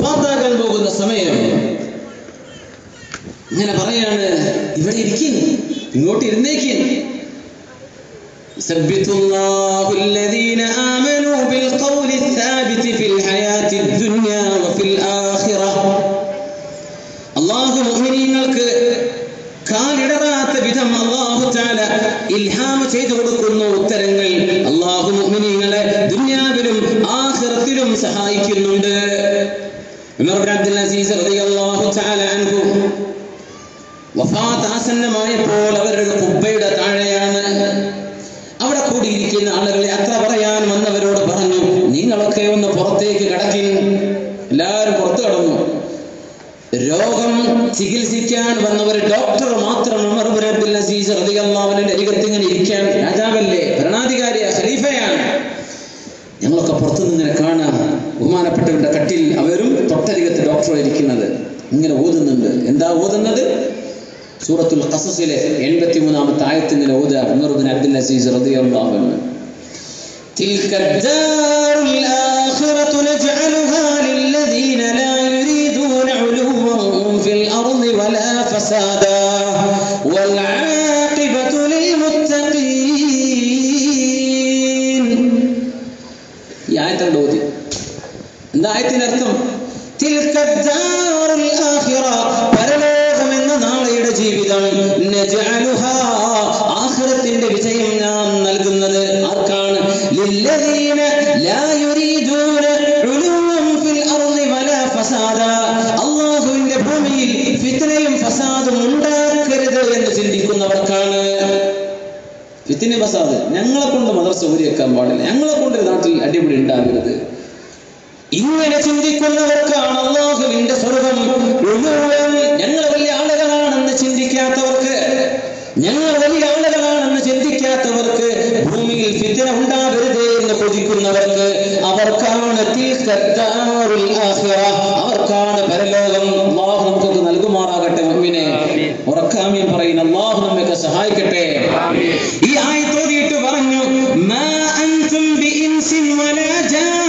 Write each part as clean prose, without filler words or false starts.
വഫാത്താകാൻ പോകുന്ന സമയം ഇങ്ങനെ പറയാണ്, ഇവിടെ ഇരിക്കും, ഇങ്ങോട്ട് ഇരുന്നേക്കും. സബ്ബിതുല്ലാഹു അല്ലദീന ആമനൂ ബിൽ ഖൗലി الثابت في الحياة الدنيا وفي الآخرة. അല്ലാഹു മുഅ്മിനീങ്ങൾക്ക് കാലിടറാത്ത വിധം അല്ലാഹു തആല ഇൽഹാം ചെയ്തു കൊടുക്കുന്ന ഉത്തരങ്ങൾ അല്ലാഹു മുഅ്മിനീങ്ങളെ ദുനിയാവിലും ആഖിറത്തിലും സഹായിക്കുന്നുണ്ട്. ഉമർ ഇബ്നു അബ്ദുൽ അസീസ് റളിയല്ലാഹു തആല അൻഹു വഫാത്ത് ആസന്നമായപ്പോൾ അവരുടെ ഖുബ്ബയുടെ താഴെയാണ്. അവിടെ കൂടിയിരിക്കുന്ന ആളുകളെ യാത്ര പറയാൻ വന്നവരോട് പറഞ്ഞു, നിങ്ങളൊക്കെ ഒന്ന് പുറത്തേക്ക് കടക്കിൻ. എല്ലാവരും പുറത്തു കടന്നു. രോഗം ചികിത്സിക്കാൻ വന്ന ഒരു ഡോക്ടർ മാത്രം ഉമർ ഇബ്നു അബ്ദുൽ അസീസ് റളിയല്ലാഹു അൻഹുവിന്റെ അരികത്ത് ഇങ്ങനെ ഇരിക്കാൻ, രാജാവല്ലേ, ഭരണാധികാരിയാ, ഖലീഫയാണ്. ഞങ്ങളൊക്കെ പുറത്തുനിന്ന് ഇങ്ങനെ കാണാം. ബഹുമാനപ്പെട്ടവരുടെ കട്ടിൽ അവരും തൊട്ടരികത്ത് ഡോക്ടർ ഇരിക്കുന്നത് ഇങ്ങനെ ഓതുന്നുണ്ട്. എന്താ ഓതുന്നത്? സൂറത്തുൽ ഖസസിലെ 83-ാമത്തെ ആയത്ത് ഇങ്ങനെ ഓതുക. ഉമർ ഇബ്നു അബ്ദുൽ അസീസ് റളിയല്ലാഹു അൻഹു, തിൽക ദാറുൽ ആഖിറതു നജ്അലുഹാ ലില്ലദീന ലാ യുരീദൂന ഉലുവൻ ഫിൽ അർളി വലാ ഫസാദാ വൽ ആഖിബതു ലിൽ മുത്തഖീൻ. ഈ ആയത്തിന്റെ ഓതി എന്താ ആയത്തിന്റെ അർത്ഥം? തിൽക ദാറുൽ ആഖിറ, പരലോകമെന്ന നാളെയുടെ ജീവിതം, നജ്അലുഹാ, ആഖിറത്തിന്റെ വിജയം നാം നൽകുന്നത് ആർക്കാണ്? ലില്ലദീന ലാ യുരീദൂന ഉലുവൻ ഫിൽ അർളി വലാ ഫസാദാ, അല്ലാഹുവിന്റെ ഭൂമിയിൽ ഫിത്നയും ഫസാദും ഉണ്ടാക്കരുത് എന്ന് ചിന്തിക്കുന്നവർക്കാണ്. ഫിത്ന ഫസാദ്, ഞങ്ങളെ കൊണ്ട് മദ്രസ ഊരിയേക്കാൻ പാടില്ല, ഞങ്ങളെ കൊണ്ട് നാട്ടിൽ അടിപിടി ഉണ്ടാകരുത്, ഇങ്ങനെ ചിന്തിക്കുന്നവർക്കാണ് അല്ലാഹുവിന്റെ സ്വർഗ്ഗം. ഞങ്ങൾ വലിയ ആളുകളാണെന്ന് ചിന്തിക്കാത്തവർക്ക്, ഞങ്ങൾ വലിയ ആളുകളാണെന്ന് ചിന്തിക്കാത്തവർക്ക്, ഭൂമിയിൽ ഫിത്ന ഉണ്ടാകരുത് എന്ന് കൊതിക്കുന്നവർക്ക്, അവർക്കാണ് തിൽക ദാറുൽ ആഖിറ, അവർക്കാണ് പരലോകം. അല്ലാഹു നമുക്കൊക്കെ നൽകുമാറാകട്ടെ. മുഅ്മിനെ ഉറക്കാമീൻ പറയുന്ന അല്ലാഹു നമ്മെ സഹായിക്കട്ടെ. ഈ ആയത്ത് ഓതിയിട്ട് പറഞ്ഞു, മാ അൻതും ബിഇൻസിൻ വലാ ജാൻ,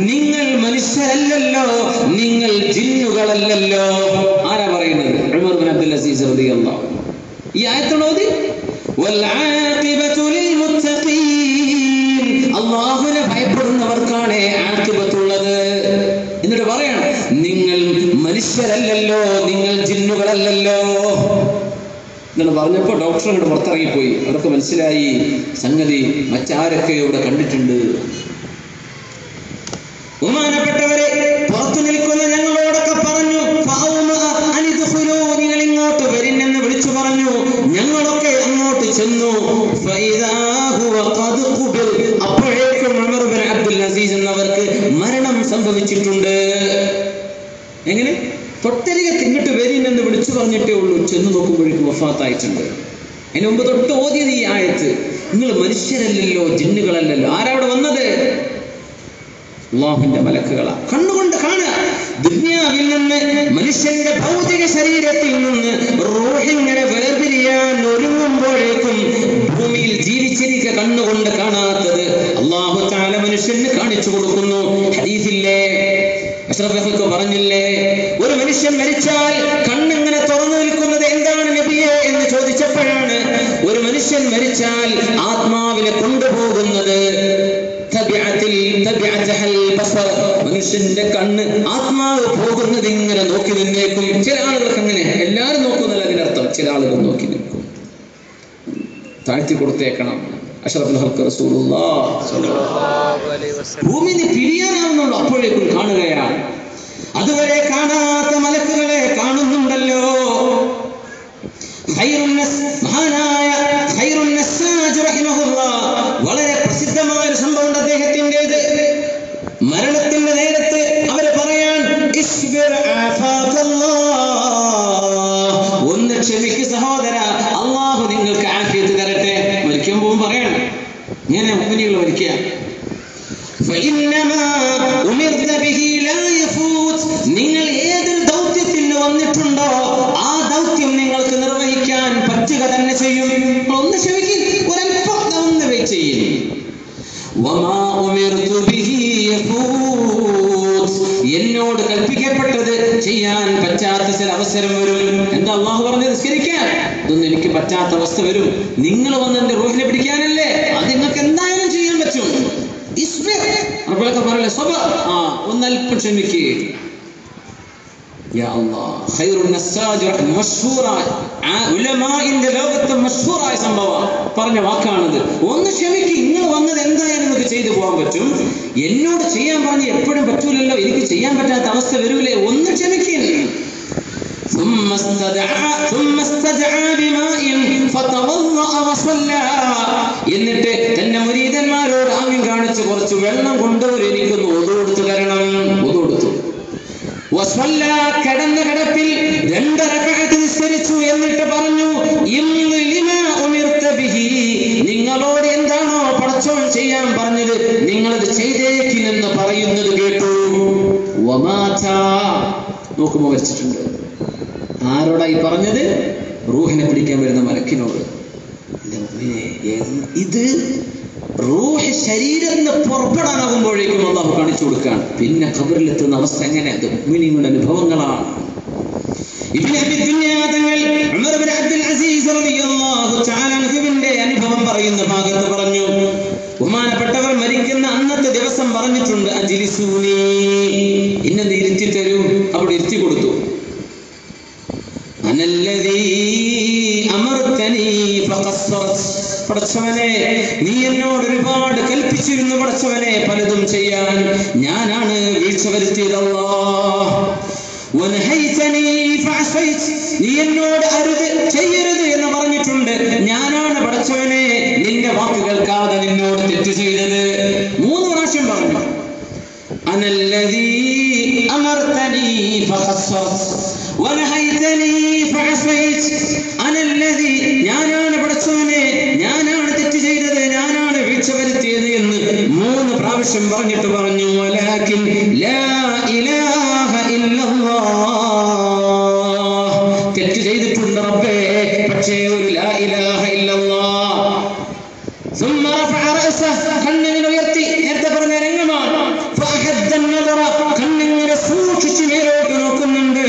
നിങ്ങൾ മനുഷ്യരല്ലല്ലോ, നിങ്ങൾ ജിന്നുകളല്ലല്ലോ. ആരാ പറയുന്നത്? ഉമർ ഇബ്നു അബ്ദുൽ അസീസ് റളിയല്ലാഹു അൻഹു. ഈ ആയത്ത് ഓതി, വൽ ആഖിബതു ലിൽ മുത്തഖീൻ, അല്ലാഹുവിനെ ഭയപ്പെടുന്നവർക്കാണ് ആഖിബത്തുള്ളത്. എന്നിട്ട് പറയണം, നിങ്ങൾ മനുഷ്യരല്ലല്ലോ, നിങ്ങൾ ജിന്നുകളല്ലല്ലോ. ഇങ്ങനെ പറഞ്ഞപ്പോൾ ഡോക്ടർ അങ്ങോട്ട് പുറത്തിറങ്ങിപ്പോയി. അവർക്ക് മനസ്സിലായി സംഗതി മറ്റാരൊക്കെ ഇവിടെ കണ്ടിട്ടുണ്ട്. ബഹുമാനപ്പെട്ടവരെ, പുറത്തു നിൽക്കുന്ന ഞങ്ങളോടൊക്കെ പറഞ്ഞു, നിങ്ങൾ ഇങ്ങോട്ട് വരിന്നെന്ന് വിളിച്ചു പറഞ്ഞു. ഞങ്ങളൊക്കെ അങ്ങോട്ട് ചെന്നു. അപ്പോഴേക്കും ഉമർ ഇബ്നു അബ്ദുൽ അസീസ് എന്നവർക്ക് മരണം സംഭവിച്ചിട്ടുണ്ട്. എങ്ങനെ? തൊട്ടരികത്ത് ഇങ്ങോട്ട് വരിന്നെന്ന് വിളിച്ചു പറഞ്ഞിട്ടേ ഉള്ളൂ. ചെന്ന് നോക്കുമ്പോഴേക്കും വഫാത്തായിട്ടുണ്ട്. അതിന് മുമ്പ് തൊട്ട് ഓതിയത് ഈ ആയത്ത്, നിങ്ങൾ മനുഷ്യരല്ലല്ലോ, ജിന്നുകളല്ലല്ലോ. ആരവിടെ വന്നത്? അല്ലാഹുവിന്റെ മലക്കുകളാ. കണ്ണുകൊണ്ട് കാണുക. ദുനിയാവിൽ നിന്ന്, മനുഷ്യന്റെ ഭൗതിക ശരീരത്തിൽ നിന്ന് റൂഹിങ്ങനെ വേർപിരിയാൻ ഒരുങ്ങുമ്പോഴേക്കും ഭൂമിയിൽ ജീവിച്ചിരിക്കുക കണ്ണുകൊണ്ട് കാണാത്തത് അല്ലാഹു തആല മനുഷ്യന് കാണിച്ചു കൊടുക്കുന്നു. ഹദീസില്ലേ, അഷ്റഫുൽ പറഞ്ഞില്ലേ, ഒരു മനുഷ്യൻ മരിച്ചാൽ കണ്ണിങ്ങനെ തുറന്നു നിൽക്കുന്നത് എന്താണ് നബിയെ എന്ന് ചോദിച്ചപ്പോഴാണ്, ഒരു മനുഷ്യൻ മരിച്ചാൽ ആത്മാവിനെ കൊണ്ടുപോകുന്നത് മനുഷ്യന്റെ കണ്ണ്, ആത്മാവ് പോകുന്നത് ഇങ്ങനെ നോക്കി നിന്നേക്കും. ചില ആളുകൾക്ക് അങ്ങനെ, എല്ലാവരും നോക്കുന്നല്ല അതിനർത്ഥം, ചില ആളുകൾ നോക്കി നിൽക്കും. താഴ്ത്തി കൊടുത്തേക്കണം. അഷ്റഫുൽ ഖൽഖ് റസൂലുള്ളാഹി സ്വല്ലല്ലാഹു അലൈഹി വസല്ലം ഭൂമിയിൽ പിരിയാനാവുന്നുള്ളൂ, അപ്പോഴേക്കും കാണുകയാണ്. അതുവരെ കാണാത്ത മലക്കുകളെ കാണുന്നുണ്ടല്ലോ. മഹാനായ ഖൈറുൻ നസ്സാജ് റഹിമഹുല്ലാഹ് വളരെ പ്രസിദ്ധമായ ഒരു സംഭവം അദ്ദേഹത്തിൻ്റെത്. മരണത്തിന്റെ നേരത്ത് അവര് പറയാൻ, ഒന്ന് ക്ഷമിക്ക് സഹോദര, അല്ലാഹു നിങ്ങൾക്ക് ആഫിയത്ത് തരട്ടെ. മരിക്കുമ്പോൾ പറയണം, ഇങ്ങനെ മുഅ്മിനീകൾ മരിക്കുക. നിങ്ങൾ ഏതൊരു ദൗത്യത്തിന് വന്നിട്ടുണ്ടോ ആ ദൗത്യം നിങ്ങൾക്ക് നിർവഹിക്കാൻ പറ്റുക തന്നെ ചെയ്യും. ഒന്ന് ക്ഷമിക്കും, ഒരല്പം ഒന്ന് വെയിറ്റ് ചെയ്യും. നിന്നോട് കൽപ്പിക്കപ്പെട്ടത് ചെയ്യാൻ പറ്റാത്ത ചില അവസരം വരും. എന്താ അള്ളാഹു പറഞ്ഞത്? നിസ്കരിക്കാൻ. ഇതൊന്നും എനിക്ക് പറ്റാത്ത അവസ്ഥ വരും. നിങ്ങൾ വന്ന് എന്റെ റൂഹിനെ പിടിക്കാനല്ലേ, അത് നിങ്ങൾക്ക് എന്തായാലും ചെയ്യാൻ പറ്റും. പറയല്ലേ സ്വബ, ഒന്നൽപ്പം ക്ഷമിക്കേ. ലോകത്തെ മഷ്ഹൂറായ സംഭവം പറഞ്ഞ വാക്കാണിത്. ഒന്ന് ക്ഷമിക്ക്, നിങ്ങൾ വന്നത് എന്തായാലും നിങ്ങൾക്ക് ചെയ്തു പോകാൻ പറ്റും. എന്നോട് ചെയ്യാൻ പറഞ്ഞ് എപ്പോഴും പറ്റൂലല്ലോ, എനിക്ക് ചെയ്യാൻ പറ്റാത്ത അവസ്ഥ വരൂലേ, ഒന്ന് ക്ഷമിക്കേ. എന്നിട്ട് തന്റെ മുരീദന്മാരോട് ആംഗ്യം കാണിച്ച് കുറച്ച് വെള്ളം കൊണ്ടുവരും, എനിക്കൊന്ന് ഒതു കൊടുത്തു തരണം. ഒതു കൊടുത്തു. കിടന്ന കിടപ്പിൽ 2 റക്അത്ത് നിസ്കരിച്ചു. എന്നിട്ട് പറഞ്ഞു, നിങ്ങളോട് എന്താണോ പടച്ചോൻ ചെയ്യാൻ പറഞ്ഞത് നിങ്ങളത് ചെയ്തേക്കില്ലെന്ന് പറയുന്നത് കേട്ടു. നോക്കുമ്പോ വരച്ചിട്ടുണ്ട്. ആരോടായി പറഞ്ഞത്? റൂഹിനെ പിടിക്കാൻ വരുന്ന മലക്കിനോട്. ഇത് റൂഹ് ശരീരത്തിൽ നിന്ന് പുറപ്പെടാനാകുമ്പോഴേക്കും അല്ലാഹു കാണിച്ചു കൊടുക്കുകയാണ്. പിന്നെ ഖബറിലെത്തുന്ന അവസ്ഥ എങ്ങനെ? അത് മുഅ്മിനീങ്ങളുടെ അനുഭവങ്ങളാണ്. ഇബ്നു അബി ദുനിയ തങ്ങൾ ഉമർ ഇബ്നു അബ്ദുൽ അസീസ് റളിയല്ലാഹു തആല അൻഹുവിന്റെ അനുഭവം പറയുന്ന ഭാഗത്ത് പറഞ്ഞു, ബഹുമാനപ്പെട്ടവർ മരിക്കുന്ന അന്നത്തെ ദിവസം പറഞ്ഞിട്ടുണ്ട്, അജ്ലിസൂനി, ഇന്നത് ഇരുത്തി തരൂ. അവിടെ ഇരുത്തി കൊടുത്തു. അനല്ലദീ അമർതനി ഫഖസ്സറത്, പടച്ചവനെ നീ എന്നോട് ഒരുപാട് കൽപ്പിച്ചിരുന്നു പടച്ചവനെ പലതും ചെയ്യാൻ, ഞാനാണ് വീഴ്ച വരുത്തിയത്. അല്ലാഹ് വനഹൈതനി ഫഅസൈത്, നീ എന്നോട് അരുത് ചെയ്യരുത് എന്ന് പറഞ്ഞിട്ടുണ്ട്, ഞാനാണ് പടച്ചവനെ നിന്റെ വാക്ക് കേൾക്കാതെ നിന്നോട് തെറ്റ് ചെയ്തത്. 3 പ്രാവശ്യം പറഞ്ഞു. അനല്ലദീ അമർതനി ഫഖസ്സറത് വനഹൈതനി ഫഅസൈത്, അനല്ലദീ, ഞാനാണ് പടച്ചവനെ, ഞാനാണ് തെറ്റ് ചെയ്തത്, ഞാനാണ് വീഴ്ച വരുത്തിയത് എന്ന് 3 പ്രാവശ്യം പറഞ്ഞിട്ട് പറഞ്ഞു, വലാകിൻ ലാ ഇലാഹ ഇല്ലല്ലാഹ്, തെറ്റ് ചെയ്തിട്ടുണ്ട് റബ്ബേ, പക്ഷേ ഒരു ലാ ഇലാഹ ഇല്ലല്ലാഹ്. ثم رفع رأسه, കണ്ണിനെ ഉയർത്തി. നേരത്തെ പറഞ്ഞ രംഗമാണ്. فأحد النظر, കണ്ണിനെ സൂക്ഷിച്ച് മേലോട്ട് നോക്കുന്നുണ്ട്.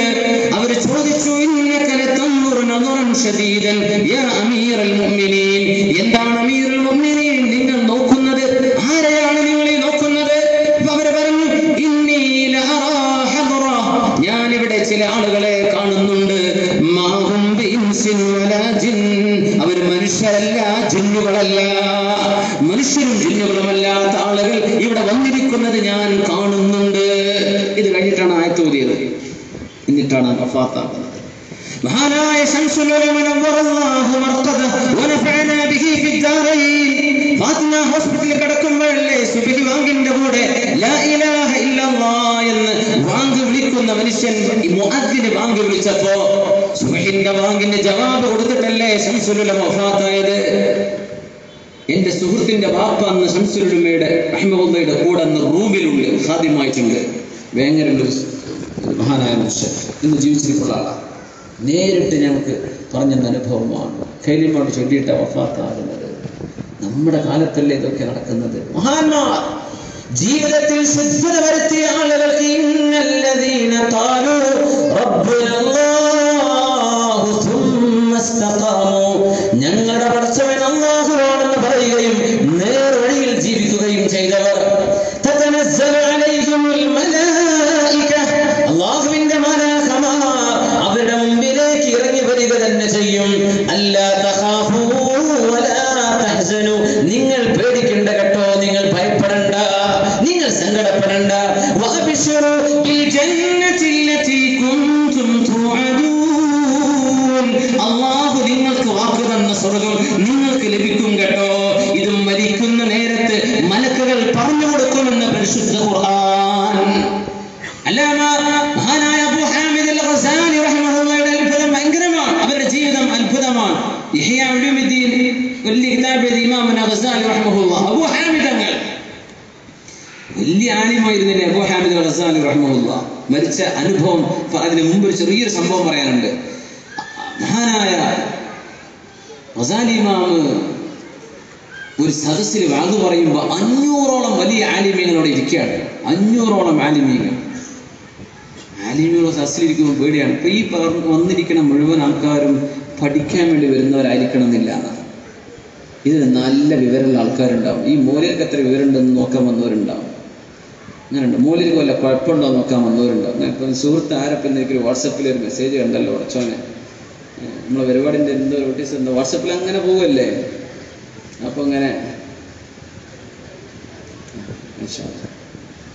അവര് ചോദിച്ചു, إنك لتنظر نظرا شديدا يا أمير المؤمنين, എന്താണ് അമീറുൽ മുഅ്മിനീൻ നിങ്ങൾ നോക്കുന്നത്? ആരെയാണ് നിങ്ങൾ നോക്കുന്നത്? അവർ പറഞ്ഞു, ഇന്നി ലഅറാ ഹദറ, ഞാൻ ഇവിടെ ചില ആളുകളെ കാണുന്നുണ്ട്. മാഹും ബിഇൻസിൻ വലാ ജിൻ, അവർ മനുഷ്യരല്ല, ജിന്നുകളല്ല, മനുഷ്യരും ജിന്നുകളുമല്ലാത്ത ആളുകൾ ഇവിടെ വന്നിരിക്കുന്നത് ഞാൻ കാണുന്നുണ്ട്. ഇത് കഴിഞ്ഞിട്ടാണ് ആയത്ത് ഓതിയത്. എന്നിട്ടാണ് വഫാത്താകുന്നത്. മഹാനായ ശംസുൽ ഉലമ നവ്വറല്ലാഹു മർഖദഹു വനഫഅനാ ബിഹി ഫിദ്ദാറൈൻ, ഫാത്തിമ ഹോസ്പിറ്റലിൽ കിടക്കുമ്പോഴല്ലേ സുബ്ഹി വാങ്കിന്റെ കൂടെ ലാ ഇലാഹ ഇല്ലല്ലാഹ് എന്ന് വാങ്ക് വിളിക്കുന്ന മനുഷ്യൻ മുഅദ്ദിൻ വാങ്ക് വിളിച്ചപ്പോ സുബ്ഹിന്റെ വാങ്കിന്റെ ജവാബ് കൊടുത്തിട്ടല്ലേ ശംസുൽ ഉലമ വഫാത്തായത്. എന്റെ സുഹൃത്തിന്റെ വാപ്പ അന്ന് ശംസുൽ ഉലമയുടെ റഹിമഹുള്ളയുടെ കൂടെ അന്ന് റൂമിലുണ്ട്, ഖാദിമായിട്ടുണ്ട്. വേങ്ങരണ്ട് മഹാനായ മനുഷ്യൻ, ഇന്ന് ജീവിച്ചിരിക്കുന്ന ആളാണ്. നേരിട്ട് ഞങ്ങൾക്ക് പറഞ്ഞ അനുഭവമാണ്. കൈലിമോട് ചൊല്ലിയിട്ട വഫാത്താകുന്നത്. നമ്മുടെ കാലത്തല്ലേ ഇതൊക്കെ നടക്കുന്നത്? മഹാന്മാർ ജീവിതത്തിൽ ശുദ്ധത വരുത്തിയ ആളുകൾക്ക് ഇന്നല്ലദീന ഖാലൂ റബ്ബുനല്ലാഹു സുമ്മ ഇസ്തഖാമു, ഞങ്ങളുടെ പടച്ചവൻ അല്ലാഹുവാണെന്ന് പറയുകയും നേർവഴിയിൽ ജീവിക്കുകയും ചെയ്തവർ, തതനസ്സലു അലൈഹിമുൽ മലായിക, അല്ലാഹുവിന്റെ മലാഖമാർ അവരുടെ മുമ്പിലേക്ക് ഇറങ്ങി വരിക തന്നെ ചെയ്യും. അല്ലാ തഖാഫൂ വലാ തഹ്സനു, നിങ്ങൾ പേടിക്കണ്ട കേട്ടോ, നിങ്ങൾ ഭയപ്പെടണ്ട, നിങ്ങൾ സങ്കടപ്പെടണ്ട. വഅബ്ശിറൂ ബിൽ ജന്നത്തി അല്ലതി കുൻതും തുഅദൂൻ, അല്ലാഹു നിങ്ങൾക്ക് വാക്ക് തന്ന സ്വർഗ്ഗം നിങ്ങൾക്ക് ലഭിക്കും കേട്ടോ. ഇതും മരിക്കുന്ന നേരത്ത് മലക്കുകൾ പറഞ്ഞു കൊടുക്കുമെന്ന് പരിശുദ്ധ ഖുർആൻ. അല്ലാമ മഹാനായ അബൂ ഹാമിദ് അൽ-ഗസാലി റഹിമഹുള്ളാഹിയുടെ അത്ഭുതം ഭയങ്കരമാണ്. അവരുടെ ജീവിതം അത്ഭുതമാണ്. ഇഹ്യാ ഉലൂമുദ്ദീൻ വലിയ കിതാബ് ഇമാമുന ഗസാലി റഹിമഹുള്ളാഹ്. അബൂ ഹാമിദ് തങ്ങൾ വലിയ ആലിമായിരുന്നില്ലേ അബൂ ഹാമിദ് അൽ-ഗസാലി റഹിമഹുള്ളാഹ്. മരിച്ച അനുഭവം അതിന് മുമ്പ് ഒരു ചെറിയൊരു സംഭവം പറയാനുണ്ട്. മഹാനായ ഗസാലി ഇമാമ് ഒരു സദസ്സിൽ വാദ് പറയുമ്പോൾ 500ഓളം വലിയ ആലിമീങ്ങളോട് ഇരിക്കുകയാണ്. 500ഓളം ആലിമീങ്ങൾ ആലിമുകൾ സദസ്സിലിരിക്കുമ്പോൾ പേടിയാണ്. ഇപ്പൊ ഈ വന്നിരിക്കണ മുഴുവൻ ആൾക്കാരും പഠിക്കാൻ വേണ്ടി വരുന്നവരായിരിക്കണം എന്നില്ല എന്നാണ്. ഇതിന് നല്ല വിവരമുള്ള ആൾക്കാരുണ്ടാവും. ഈ മൂലർക്ക് എത്ര വിവരമുണ്ടെന്ന് നോക്കാൻ വന്നവരുണ്ടാവും. അങ്ങനെയുണ്ട്. മൂലർക്ക് വല്ല കുഴപ്പമുണ്ടോ നോക്കാൻ വന്നവരുണ്ടാവും. ഇപ്പം സുഹൃത്ത് ആരപ്പം എനിക്കൊരു വാട്സപ്പിൽ ഒരു മെസ്സേജ് കണ്ടല്ലോ, ഉടച്ചോനെ നമ്മളെ പരിപാടിൻ്റെ എന്തോ നോട്ടീസ് എന്തോ വാട്സപ്പിൽ അങ്ങനെ പോവല്ലേ. അപ്പോൾ ഇങ്ങനെ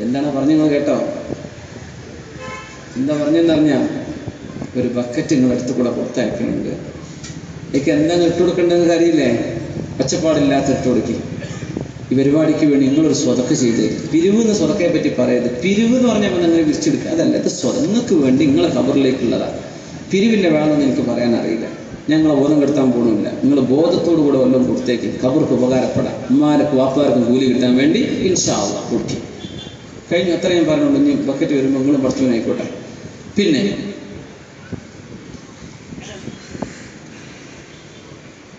എന്താണ് പറഞ്ഞു നിങ്ങൾ കേട്ടോ? എന്താ പറഞ്ഞെന്നറിഞ്ഞാൽ ഒരു ബക്കറ്റ് നിങ്ങൾ അടുത്ത് കൂടെ പുറത്തയക്കുന്നുണ്ട്. എനിക്ക് എന്താണ് ഇട്ട് കൊടുക്കേണ്ടതെന്ന് അറിയില്ലേ? ഒച്ചപ്പാടില്ലാത്ത ഇട്ട് കൊടുക്കി. ഈ പരിപാടിക്ക് വേണ്ടി നിങ്ങളൊരു സ്വതക്ക ചെയ്ത്. പിരിവ് എന്ന് സ്വതക്കയെ പറ്റി പറയരുത്. പിരിവ് എന്ന് പറഞ്ഞാൽ അങ്ങനെ വിരിച്ചെടുക്കുക, അതല്ല. ഇത് നിങ്ങൾക്ക് വേണ്ടി നിങ്ങളെ ഖബറിലേക്കുള്ളതാണ്. പിരിവിൻ്റെ വേണമെന്ന് എനിക്ക് പറയാൻ അറിയില്ല. ഞങ്ങളെ ബോധം കെടുത്താൻ പോകണമില്ല. നിങ്ങൾ ബോധത്തോടു കൂടെ വല്ലതും കൊടുത്തേക്ക്, ഖബർക്ക് ഉപകാരപ്പെടാം. ഉമ്മാർക്കും വാപ്പാർക്കും കൂലി കിട്ടാൻ വേണ്ടി ഇൻഷാ അല്ലാഹ് കൊടുക്കും. കഴിഞ്ഞു. അത്ര ഞാൻ പറഞ്ഞുള്ളൂ. ഇനി ബക്കറ്റ് വരുമ്പോൾ നിങ്ങളും പഠിച്ചവനായിക്കോട്ടെ. പിന്നെ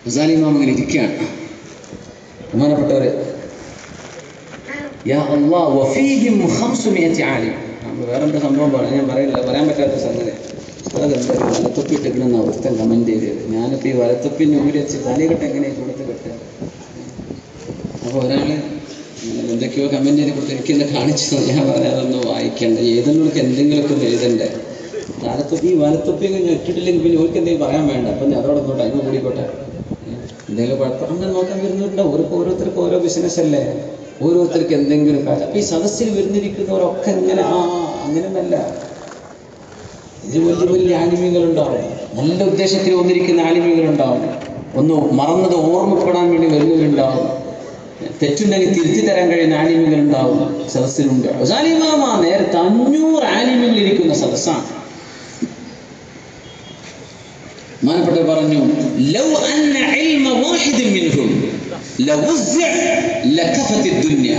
ഗസാലി ഇമാം അങ്ങനെ ഇരിക്കുകയാണ്. ബഹുമാനപ്പെട്ടവര്, യാ അല്ലാഹ് വഫീഹിം 500 ആലിം. വേറെന്താ സംഭവം ഞാൻ പറയാൻ പറ്റാത്ത സംഗതി. അതെന്താ വലത്തൊപ്പി ഇട്ടിക്കണമെന്ന് അവസ്ഥ കമന്റ് ചെയ്തത്. ഞാനിപ്പോൾ ഈ വലത്തൊപ്പിന് ഊരി വെച്ച് തലകെട്ട് എങ്ങനെയാണ് കൊടുത്ത് കെട്ടുക? അപ്പോൾ ഒരാൾ എന്തൊക്കെയോ കമന്റ് ചെയ്ത് കൊടുത്ത് എനിക്കെന്നെ കാണിച്ചു. ഞാൻ പറഞ്ഞാൽ അതൊന്നും വായിക്കണ്ട, ഏതെങ്കിലും എന്തെങ്കിലുമൊക്കെ ഒന്ന് എഴുതണ്ടേ. ഈ വലത്തൊപ്പി ഞാൻ ഇട്ടിട്ടില്ലെങ്കിൽ പിന്നെ ഓർക്ക് എന്തെങ്കിലും പറയാൻ വേണ്ട. അപ്പം അതോടെ നോട്ടെ, അതിന് കൂടിക്കോട്ടെ, എന്തെങ്കിലും കുഴപ്പം അങ്ങനെ നോക്കാൻ വരുന്നുണ്ടാവും. ഓരോരുത്തർക്കും ഓരോ ബിസിനസ് അല്ലേ, ഓരോരുത്തർക്ക് എന്തെങ്കിലും കാര്യം. അപ്പം ഈ സദസ്സിൽ വരുന്നിരിക്കുന്നവരൊക്കെ ഇങ്ങനെ അങ്ങനെയൊന്നല്ല. ഇത് വലിയ വലിയ ആലിമ്യങ്ങളുണ്ടാവും. നല്ല ഉദ്ദേശത്തിൽ വന്നിരിക്കുന്ന ആലിമ്യങ്ങളുണ്ടാവും. ഒന്ന് മറന്നത് ഓർമ്മപ്പെടാൻ വേണ്ടി വരുന്നവരുണ്ടാവും. തെറ്റുണ്ടെങ്കിൽ തിരുത്തി തരാൻ കഴിയുന്ന ആലിമ്യങ്ങളുണ്ടാവും സദസ്സിലുണ്ട്. ഗസാലി ഇമാം നേരത്തെ 500 ആലിമ്യങ്ങൾ ഇരിക്കുന്ന സദസ്സാണ്. മാനപ്പെട്ട പറഞ്ഞു, ലൗ അന്ന ഇൽമ വാഹിദ് മിൻഹും ലവസ്അ ലകഫത്തി ദുനിയ.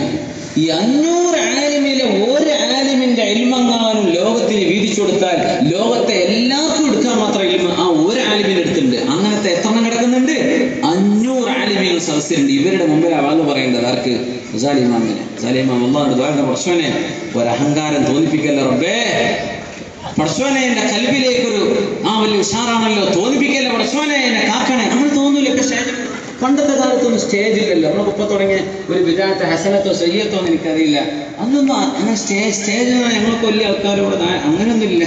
ഈ 500 ആലിമിലെ ഒരു ആലിമിന്റെ ഇൽമെങ്ങാനും ലോകത്തിന് വീതിച്ചു കൊടുത്താൽ ലോകത്തെ എല്ലാവർക്കും എടുക്കാൻ മാത്രം ഇൽമ ആ ഒരു ആലിമിന്റെ അടുത്തുണ്ട്. അങ്ങനത്തെ എത്രണ്ണം കിടക്കുന്നുണ്ട്? 500 ആലിമികൾ സദസ്സിലുണ്ട്. ഇവരുടെ മുമ്പിൽ ആവാന്ന് പറയേണ്ടത് ആർക്ക്? ഗസാലി ഇമാമിനെ. ഗസാലി ഇമാം അല്ലാഹുവിന്റെ ദുആ പടച്ചോനെ ഒരഹങ്കാരം തോന്നിപ്പിക്കല്ല റബ്ബേ. പടച്ചോനെ എന്റെ കൽബിലേക്കൊരു വലിയ ഉഷാറാണല്ലോ, തോന്നിപ്പിക്കല്ല പടച്ചോനെ, എന്നെ കാക്കണേ. നമ്മൾ തോന്നൂല. ഇപ്പൊ സ്റ്റേജ് പണ്ടത്തെ കാലത്തൊന്നും സ്റ്റേജില്ലല്ലോ. നമ്മളൊക്കെ ഇപ്പൊ തുടങ്ങിയ ഒരു വിദാഅത്തോ ഹസനത്തോ സയ്യത്തോ എന്ന് എനിക്കറിയില്ല. അന്നൊന്നും അങ്ങനെ സ്റ്റേജ് ഞങ്ങൾക്ക് വലിയ ആൾക്കാരോട് അങ്ങനെയൊന്നുമില്ല.